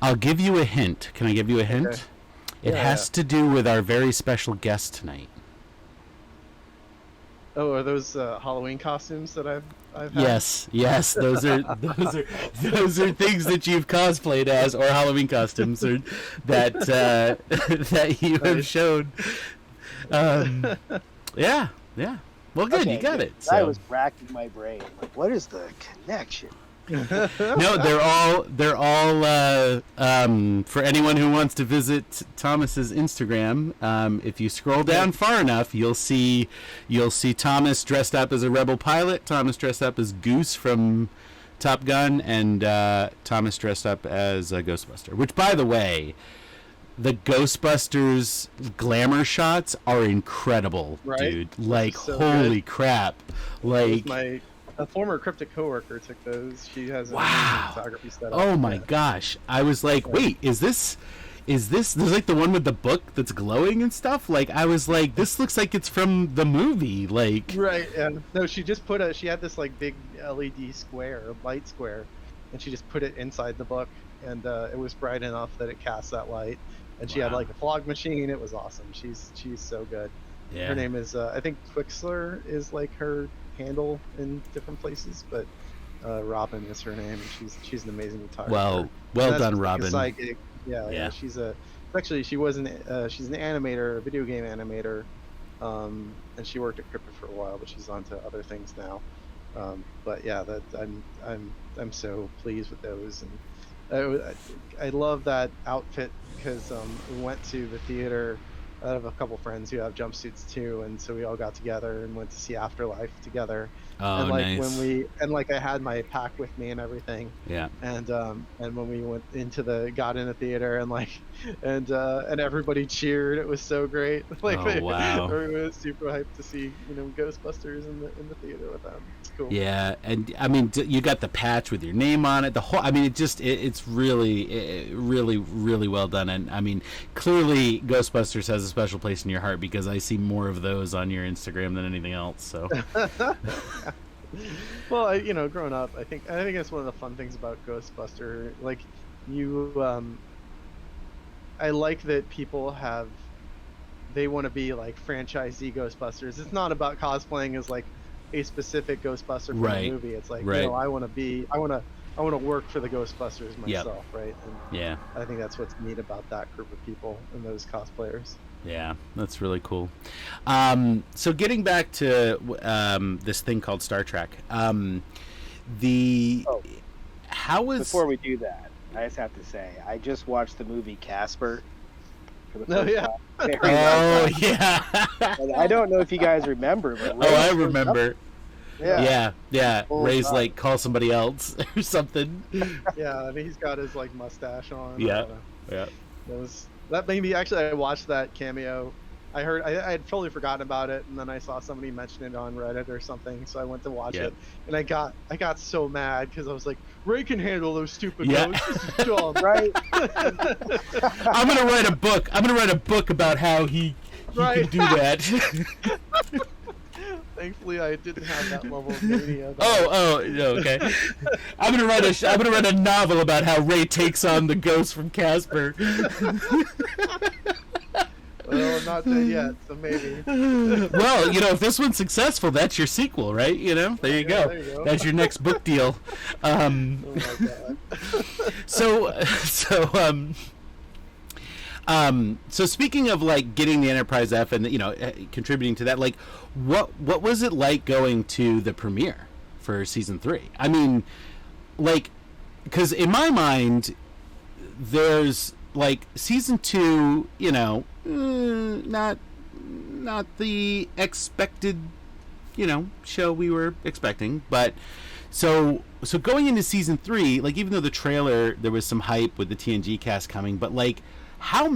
I'll give you a hint. Can I give you a hint? Okay. It has to do with our very special guest tonight. Oh, are those Halloween costumes that I've had? Yes. Those are things that you've cosplayed as, or Halloween costumes, or that you have shown. Yeah. Well, good, Okay, you got it. I So. was racking my brain. What is the connection? No, they're all for anyone who wants to visit Thomas's Instagram. If you scroll down far enough, you'll see Thomas dressed up as a rebel pilot, Thomas dressed up as Goose from Top Gun, and Thomas dressed up as a Ghostbuster. Which, by the way, the Ghostbusters glamour shots are incredible, Right? dude. So holy good. crap! A former cryptic coworker took those. She has a photography setup. Oh my gosh. I was like, wait, is this there's the one with the book that's glowing and stuff? I was like, this looks like it's from the movie. Right, yeah. No, she just she had this big LED light square, and she just put it inside the book, and it was bright enough that it cast that light. And she had a fog machine. It was awesome. She's so good. Yeah. Her name is I think Twixler is her handle in different places, but Robin is her name, and she's an amazing photographer. Well done, Robin. A side gig. Yeah. She's an animator, a video game animator, and she worked at Crypto for a while, but she's on to other things now. But yeah, I'm so pleased with those, and I love that outfit because we went to the theater. I have a couple friends who have jumpsuits too, and so we all got together and went to see Afterlife together. Oh, and nice. I had my pack with me and everything. Yeah. And when we got in the theater and everybody cheered. It was so great. Oh, wow. Everyone was super hyped to see Ghostbusters in the theater with them. It's cool. Yeah, and I mean, you got the patch with your name on it. It's really, really, really well done. And I mean, clearly Ghostbusters has a special place in your heart because I see more of those on your Instagram than anything else. So. Well, growing up, I think that's one of the fun things about Ghostbuster. I like that people they want to be franchisee Ghostbusters. It's not about cosplaying as a specific Ghostbuster from the movie. It's I want to work for the Ghostbusters myself, right? And yeah, I think that's what's neat about that group of people and those cosplayers. Yeah, that's really cool. So getting back to this thing called Star Trek, Before we do that, I just have to say, I just watched the movie Casper. For the first time. Oh, yeah. And I don't know if you guys remember, but I remember. Yeah. Ray's time. call somebody else or something. Yeah, I mean, he's got his mustache on. Yeah. That That made me actually. I watched that cameo. I heard I had totally forgotten about it, and then I saw somebody mention it on Reddit or something, so I went to watch it, and I got so mad because I was like, Ray can handle those stupid notes. This is dumb, Right? I'm gonna write a book. I'm gonna write a book about how he can do that. Thankfully, I didn't have that level of mania. Okay. I'm gonna write a novel about how Ray takes on the ghost from Casper. Well, I'm not dead yet, so maybe. Well, if this one's successful, that's your sequel, right? There you go. There you go. That's your next book deal. Oh my god. So speaking of like getting the Enterprise F and contributing to that, like what was it like going to the premiere for season 3? I mean, like, because in my mind, there's like season 2, not the expected, show we were expecting, but so going into season 3, like even though the trailer there was some hype with the TNG cast coming, but like how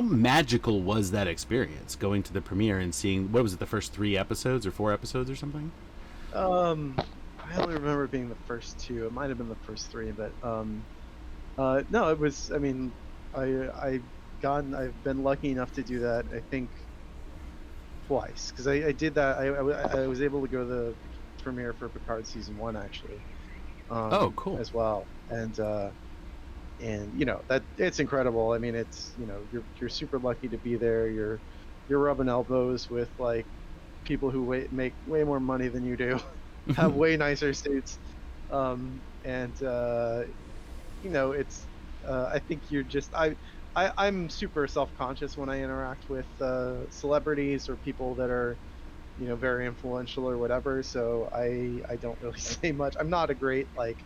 magical was that experience going to the premiere and seeing, what was it, the first 3 episodes or 4 episodes or something? I only remember it being the first 2. It might have been the first 3, but no, it was. I mean, I've been lucky enough to do that, I think, twice, because I did that. I was able to go to the premiere for Picard season 1 actually. Oh, cool. As well, and that it's incredible. I mean, it's you're super lucky to be there. You're rubbing elbows with like people who make way more money than you do, have way nicer suits, it's I think you're just I'm super self-conscious when I interact with celebrities or people that are very influential or whatever, so I don't really say much. I'm not a great like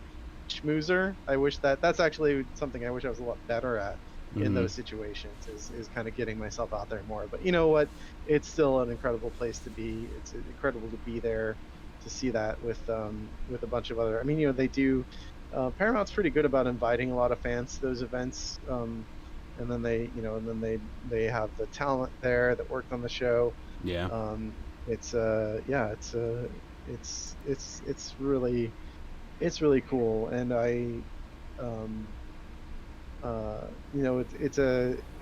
schmoozer. I wish that's actually something I wish I was a lot better at in those situations, is kind of getting myself out there more. But you know what, it's still an incredible place to be. It's incredible to be there to see that with a bunch of other, I mean, they do Paramount's pretty good about inviting a lot of fans to those events, and then they have the talent there that worked on the show. It's really cool, and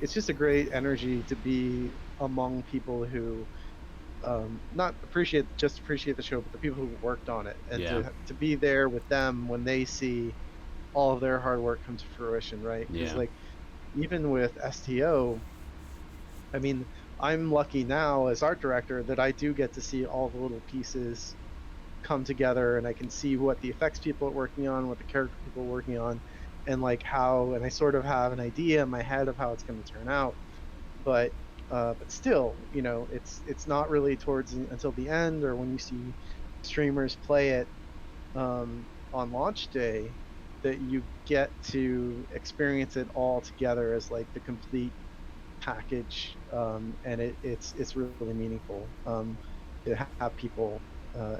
it's just a great energy to be among people who not appreciate the show, but the people who worked on it, and to be there with them when they see all of their hard work come to fruition, right? Because like even with STO, I mean, I'm lucky now as art director that I do get to see all the little pieces come together, and I can see what the effects people are working on, what the character people are working on, and like how, and I sort of have an idea in my head of how it's going to turn out, but still, it's not really until the end, or when you see streamers play it on launch day, that you get to experience it all together as like the complete package, and it's really meaningful to have people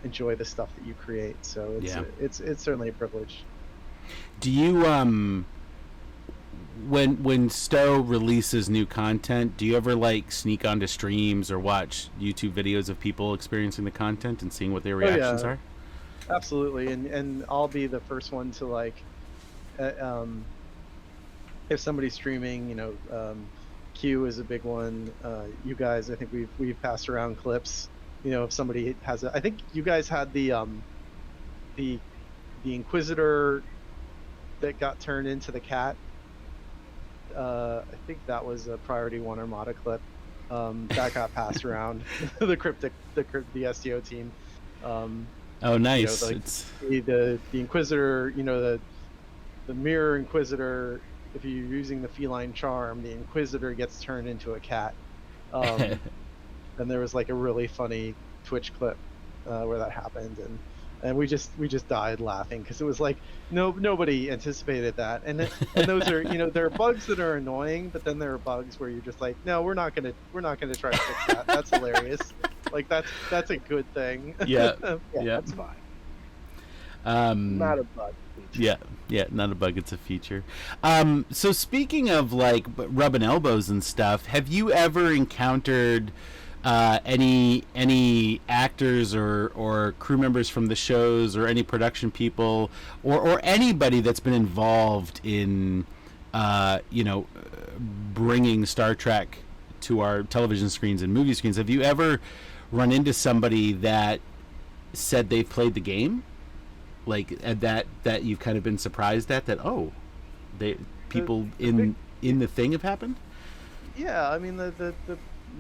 enjoy the stuff that you create. So it's certainly a privilege. Do you when STO releases new content, do you ever like sneak onto streams or watch YouTube videos of people experiencing the content and seeing what their reactions are? Absolutely, and I'll be the first one to like if somebody's streaming, Q is a big one. You guys, I think we've passed around clips. If somebody has I think you guys had the Inquisitor that got turned into the cat. I think that was a Priority 1 Armada clip that got passed around the STO team. Oh, nice. It's the Inquisitor, the Mirror Inquisitor. If you're using the feline charm, the Inquisitor gets turned into a cat. And there was like a really funny Twitch clip where that happened, and we just died laughing because it was like nobody anticipated that, and those are there are bugs that are annoying, but then there are bugs where you're just like, no, we're not gonna try to fix that. That's hilarious. Like that's a good thing. Yeah. That's fine. Not a bug feature. Yeah, not a bug, it's a feature. So speaking of like rubbing elbows and stuff, have you ever encountered any actors or crew members from the shows, or any production people, or anybody that's been involved in bringing Star Trek to our television screens and movie screens? Have you ever run into somebody that said they've played the game, like that you've kind of been surprised at, that people in the thing have happened? Yeah, I mean the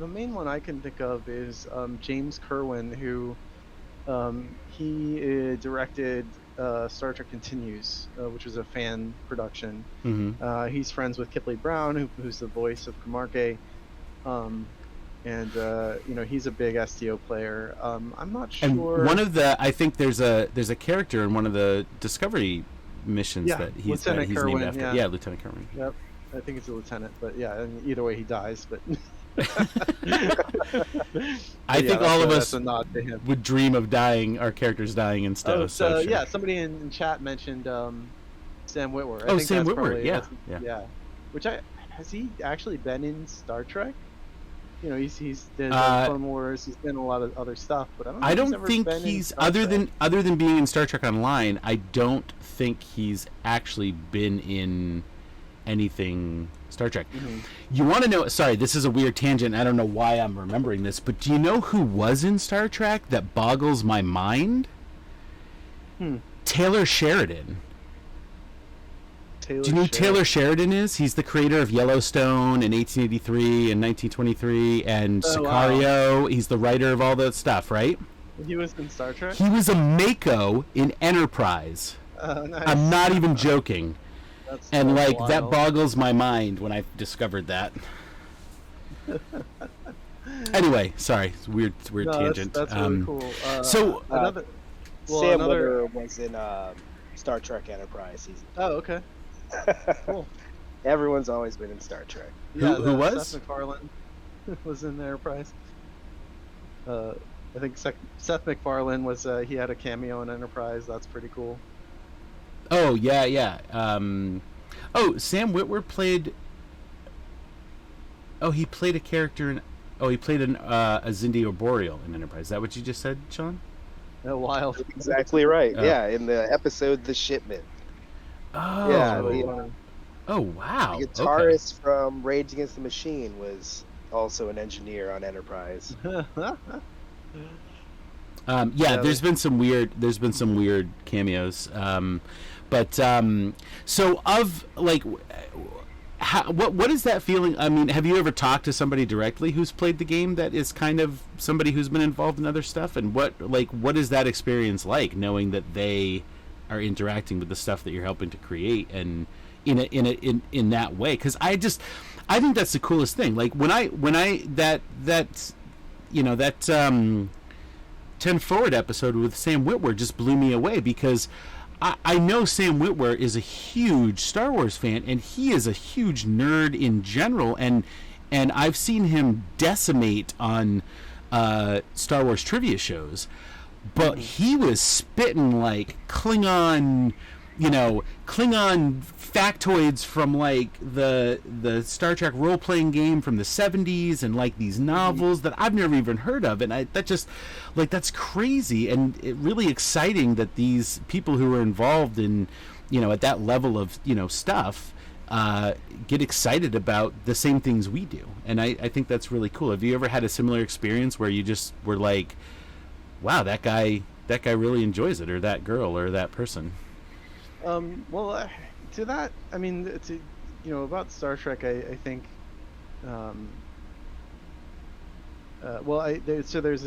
main one I can think of is James Kerwin, who he directed Star Trek Continues, which was a fan production. Mm-hmm. He's friends with Kipley Brown, who's the voice of Camargue, and he's a big STO player. I'm not sure. And one of I think there's a character in one of the Discovery missions that he's Lieutenant Kerwin, named after. Yeah, Lieutenant Kerwin. Yep, I think it's a lieutenant, but yeah, and either way he dies. But I think all of us a nod to him. would dream of our characters dying in STO. So sure. Yeah, somebody in chat mentioned Sam Witwer. I think Sam that's Witwer, probably, yeah. Which has he actually been in Star Trek? He's been in Clone Wars. He's been in a lot of other stuff, but I don't think he's other than being in Star Trek Online. I don't think he's actually been in anything Star Trek. Mm-hmm. You want to know? Sorry, this is a weird tangent. I don't know why I'm remembering this, but do you know who was in Star Trek that boggles my mind? Taylor Sheridan. Do you know who Taylor Sheridan is? He's the creator of Yellowstone in 1883 and 1923 and Sicario. Wow. He's the writer of all that stuff, right? He was in Star Trek? He was a Mako in Enterprise. Nice. I'm not even joking. That's and so like wild. that boggles my mind when I discovered that. Anyway, sorry, it's weird tangent. That's really cool. So Sam Witwer was in Star Trek Enterprise season. Oh, okay. Cool. Everyone's always been in Star Trek. Yeah, who was? Seth MacFarlane was in Enterprise. I think Seth MacFarlane was. He had a cameo in Enterprise. That's pretty cool. Oh yeah. Sam Witwer played. Oh, he played a character in. Oh, he played a Zindio Boreal in Enterprise. Is that what you just said, Sean? Wild. Exactly right. Oh. Yeah, in the episode The Shipment. Oh. Yeah. Oh wow. The guitarist from Rage Against the Machine was also an engineer on Enterprise. There's been some weird cameos. So of like, what is that feeling? I mean, have you ever talked to somebody directly who's played the game that is kind of somebody who's been involved in other stuff, and what is that experience like, knowing that they are interacting with the stuff that you're helping to create, and in that way? Because I think that's the coolest thing. Like when I that 10 Forward episode with Sam Witwer just blew me away, because I know Sam Witwer is a huge Star Wars fan, and he is a huge nerd in general, and I've seen him decimate on Star Wars trivia shows, but he was spitting like Klingon factoids from like the Star Trek role-playing game from the 70s, and like these novels that I've never even heard of, and that's crazy, and it really exciting that these people who are involved in at that level of stuff get excited about the same things we do, and I think that's really cool. Have you ever had a similar experience where you just were like, wow, that guy really enjoys it, or that girl, or that person? Well, to that, I mean, about Star Trek, I think, there's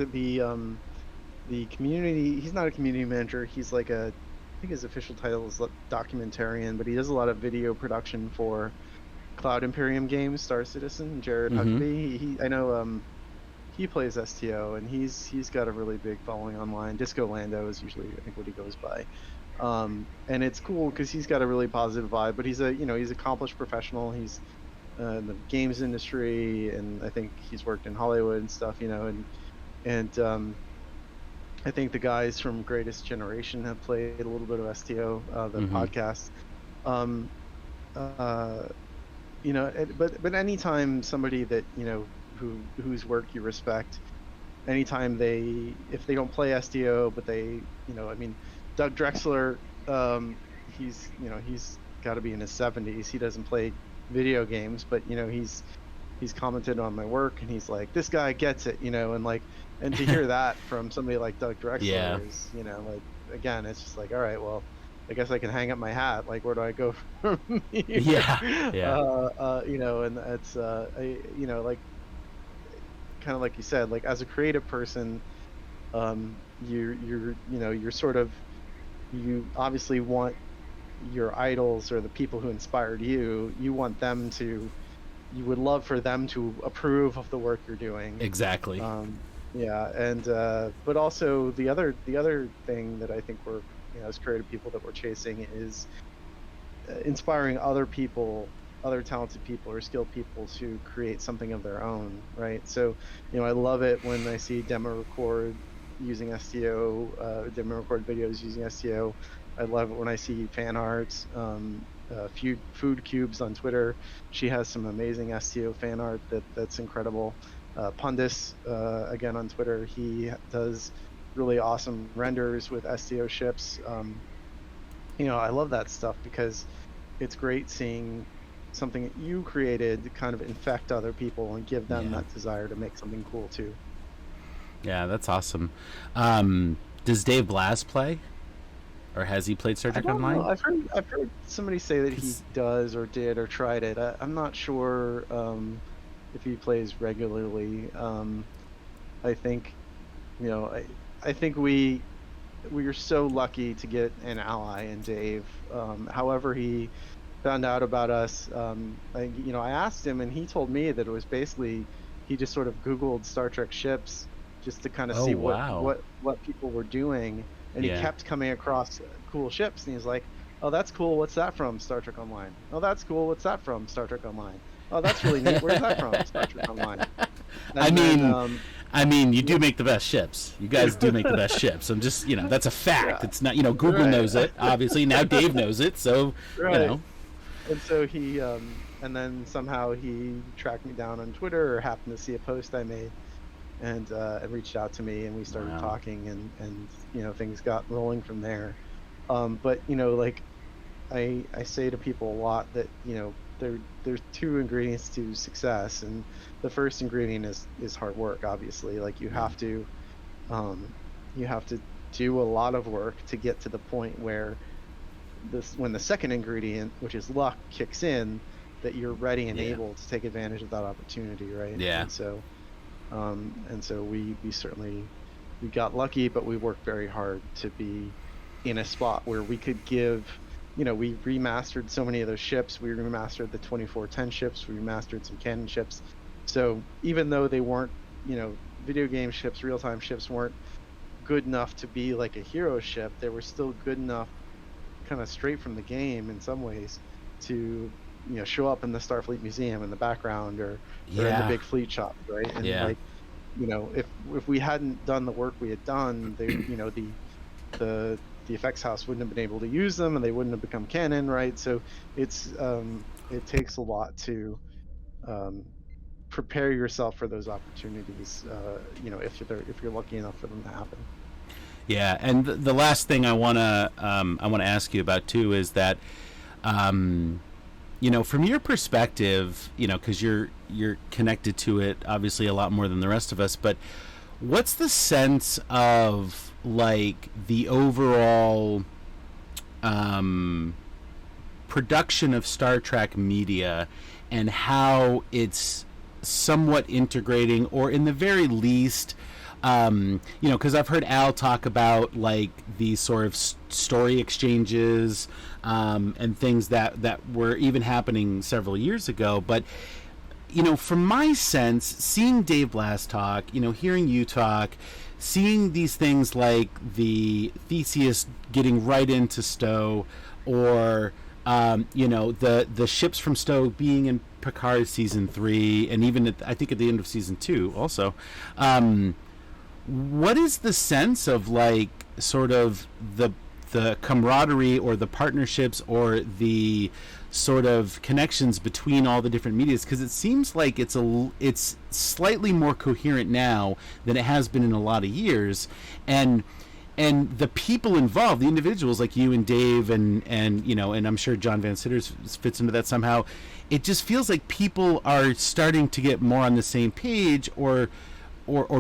the community. He's not a community manager. He's like I think his official title is documentarian, but he does a lot of video production for Cloud Imperium games, Star Citizen. Jared Huckabee. I know he plays STO, and he's got a really big following online. Disco Lando is usually, I think, what he goes by. And it's cool because he's got a really positive vibe, but he's he's accomplished professional. He's in the games industry, and I think he's worked in Hollywood and stuff, and I think the guys from Greatest Generation have played a little bit of STO, the podcast. You know, but anytime somebody that, you know, whose work you respect, anytime if they don't play STO, but they, you know, I mean, Doug Drexler, he's got to be in his 70s. He doesn't play video games, but, you know, he's commented on my work, and he's like, this guy gets it, you know, and to hear that from somebody like Doug Drexler is, you know, like, again, it's just like, all right, well, I guess I can hang up my hat. Like, where do I go from here? Yeah. You know, and it's, you know, like, kind of like you said, like, as a creative person, you know, you're sort of, you obviously want your idols or the people who inspired you, you want them to, you would love for them to approve of the work you're doing. Exactly. Yeah, and but also the other thing that I think we're, you know, as creative people that we're chasing is inspiring other people, other talented people or skilled people to create something of their own, right? So, you know, I love it when I see demo record using STO, demo record videos using STO. I love it when I see fan art. Food Cubes on Twitter, she has some amazing STO fan art that's incredible. Pundis, again on Twitter, he does really awesome renders with STO ships. You know, I love that stuff because it's great seeing something that you created kind of infect other people and give them that desire to make something cool too. Yeah, that's awesome. Does Dave Blas play? Or has he played Star Trek Online? Know. I've heard somebody say that he does or did or tried it. I'm not sure if he plays regularly. I think, you know, I think we are so lucky to get an ally in Dave. However he found out about us, you know, I asked him and he told me that it was basically, he just sort of Googled Star Trek ships just to kind of see what people were doing. And he kept coming across cool ships, and he's like, "Oh, that's cool. What's that from? Star Trek Online. Oh, that's cool. What's that from? Star Trek Online. Oh, that's really neat. Where's that from? Star Trek Online." I mean, you do make the best ships. You guys do make the best ships. I'm just, you know, that's a fact. It's not, you know, Google knows it. Obviously, now Dave knows it. So, you know. And so he, and then somehow he tracked me down on Twitter, or happened to see a post I made, and reached out to me, and we started talking, and you know, things got rolling from there. But, you know, like I say to people a lot that, you know, there's two ingredients to success, and the first ingredient is hard work. Obviously, like you have to do a lot of work to get to the point where when the second ingredient, which is luck, kicks in, that you're ready and able to take advantage of that opportunity, right? Yeah. And so we certainly, we got lucky, but we worked very hard to be in a spot where we could give, you know, we remastered so many of those ships. We remastered the 2410 ships, we remastered some canon ships. So even though they weren't, you know, video game ships, real-time ships weren't good enough to be like a hero ship, they were still good enough, kind of straight from the game in some ways, to, you know, show up in the Starfleet Museum in the background, or in the big fleet shop, right? And like, you know, if we hadn't done the work we had done, they, you know, the effects house wouldn't have been able to use them, and they wouldn't have become canon, right? So it's it takes a lot to prepare yourself for those opportunities, you know, if you're lucky enough for them to happen. Yeah, and the last thing I wanna ask you about too is that, you know, from your perspective, you know, because you're connected to it obviously a lot more than the rest of us, but what's the sense of like the overall production of Star Trek media, and how it's somewhat integrating, or in the very least, you know, because I've heard Al talk about like these sort of story exchanges and things that were even happening several years ago, but you know, from my sense, seeing Dave Blas talk, you know, hearing you talk, seeing these things like the Theseus getting right into STO, or you know, the ships from STO being in Picard season 3, and even I think at the end of season 2 also, what is the sense of like sort of the camaraderie or the partnerships or the sort of connections between all the different medias? Because it seems like it's slightly more coherent now than it has been in a lot of years, and the people involved, the individuals like you and Dave and you know, and I'm sure John Van Sitters fits into that somehow. It just feels like people are starting to get more on the same page, or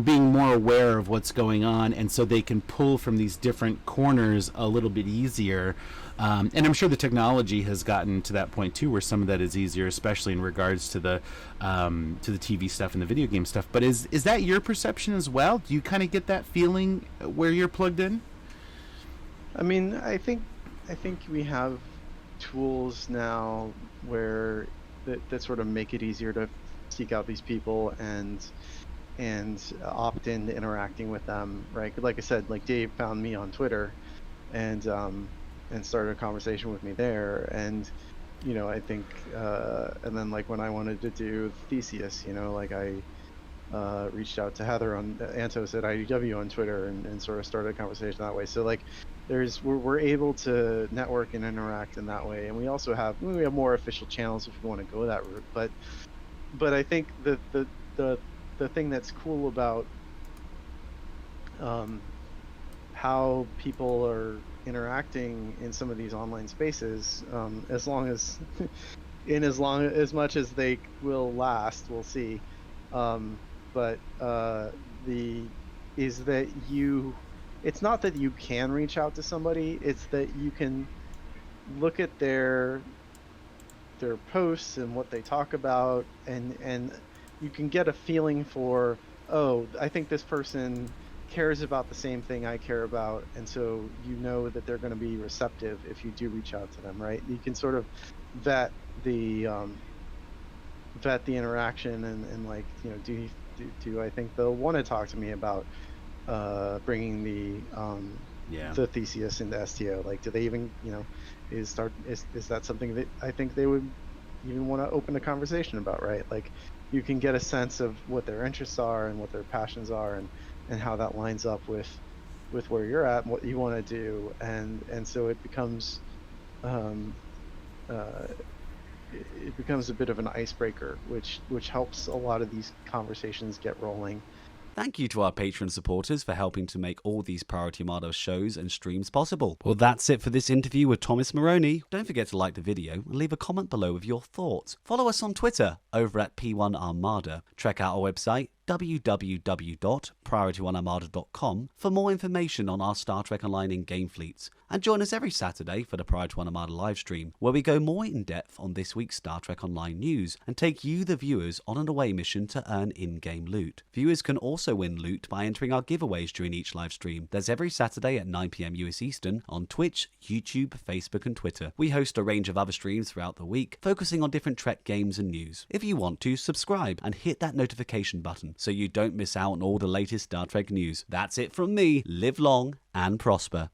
being more aware of what's going on, and so they can pull from these different corners a little bit easier. And I'm sure the technology has gotten to that point too, where some of that is easier, especially in regards to the TV stuff and the video game stuff. But is that your perception as well? Do you kind of get that feeling where you're plugged in? I mean, I think we have tools now where that sort of make it easier to seek out these people and opt in to interacting with them, right? Like I said, like Dave found me on Twitter and started a conversation with me there, and you know, I think and then like when I wanted to do Theseus, you know, like I reached out to Heather on Antos at IDW on Twitter and sort of started a conversation that way. So like we're able to network and interact in that way, and we also have more official channels if we want to go that route. But I think the thing that's cool about how people are interacting in some of these online spaces, as much as they will last, we'll see. It's not that you can reach out to somebody, it's that you can look at their posts and what they talk about, and you can get a feeling for, oh, I think this person cares about the same thing I care about, and so you know that they're going to be receptive if you do reach out to them, right? You can sort of vet the interaction and like, you know, do I think they'll want to talk to me about bringing the Theseus into STO? Like, do they even, you know, is that something that I think they would even want to open a conversation about, right? Like, you can get a sense of what their interests are and what their passions are, and how that lines up with where you're at and what you want to do, and so it becomes a bit of an icebreaker, which helps a lot of these conversations get rolling. Thank you to our Patreon supporters for helping to make all these Priority Armada shows and streams possible. Well, that's it for this interview with Thomas Marrone. Don't forget to like the video and leave a comment below with your thoughts. Follow us on Twitter over at P1 Armada. Check out our website www.PriorityOneArmada.com for more information on our Star Trek Online in-game fleets. And join us every Saturday for the Priority One Armada livestream, where we go more in depth on this week's Star Trek Online news and take you, the viewers, on an away mission to earn in-game loot. Viewers can also win loot by entering our giveaways during each livestream. There's every Saturday at 9 PM US Eastern on Twitch, YouTube, Facebook and Twitter. We host a range of other streams throughout the week, focusing on different Trek games and news. If you want to, subscribe and hit that notification button so you don't miss out on all the latest Star Trek news. That's it from me. Live long and prosper.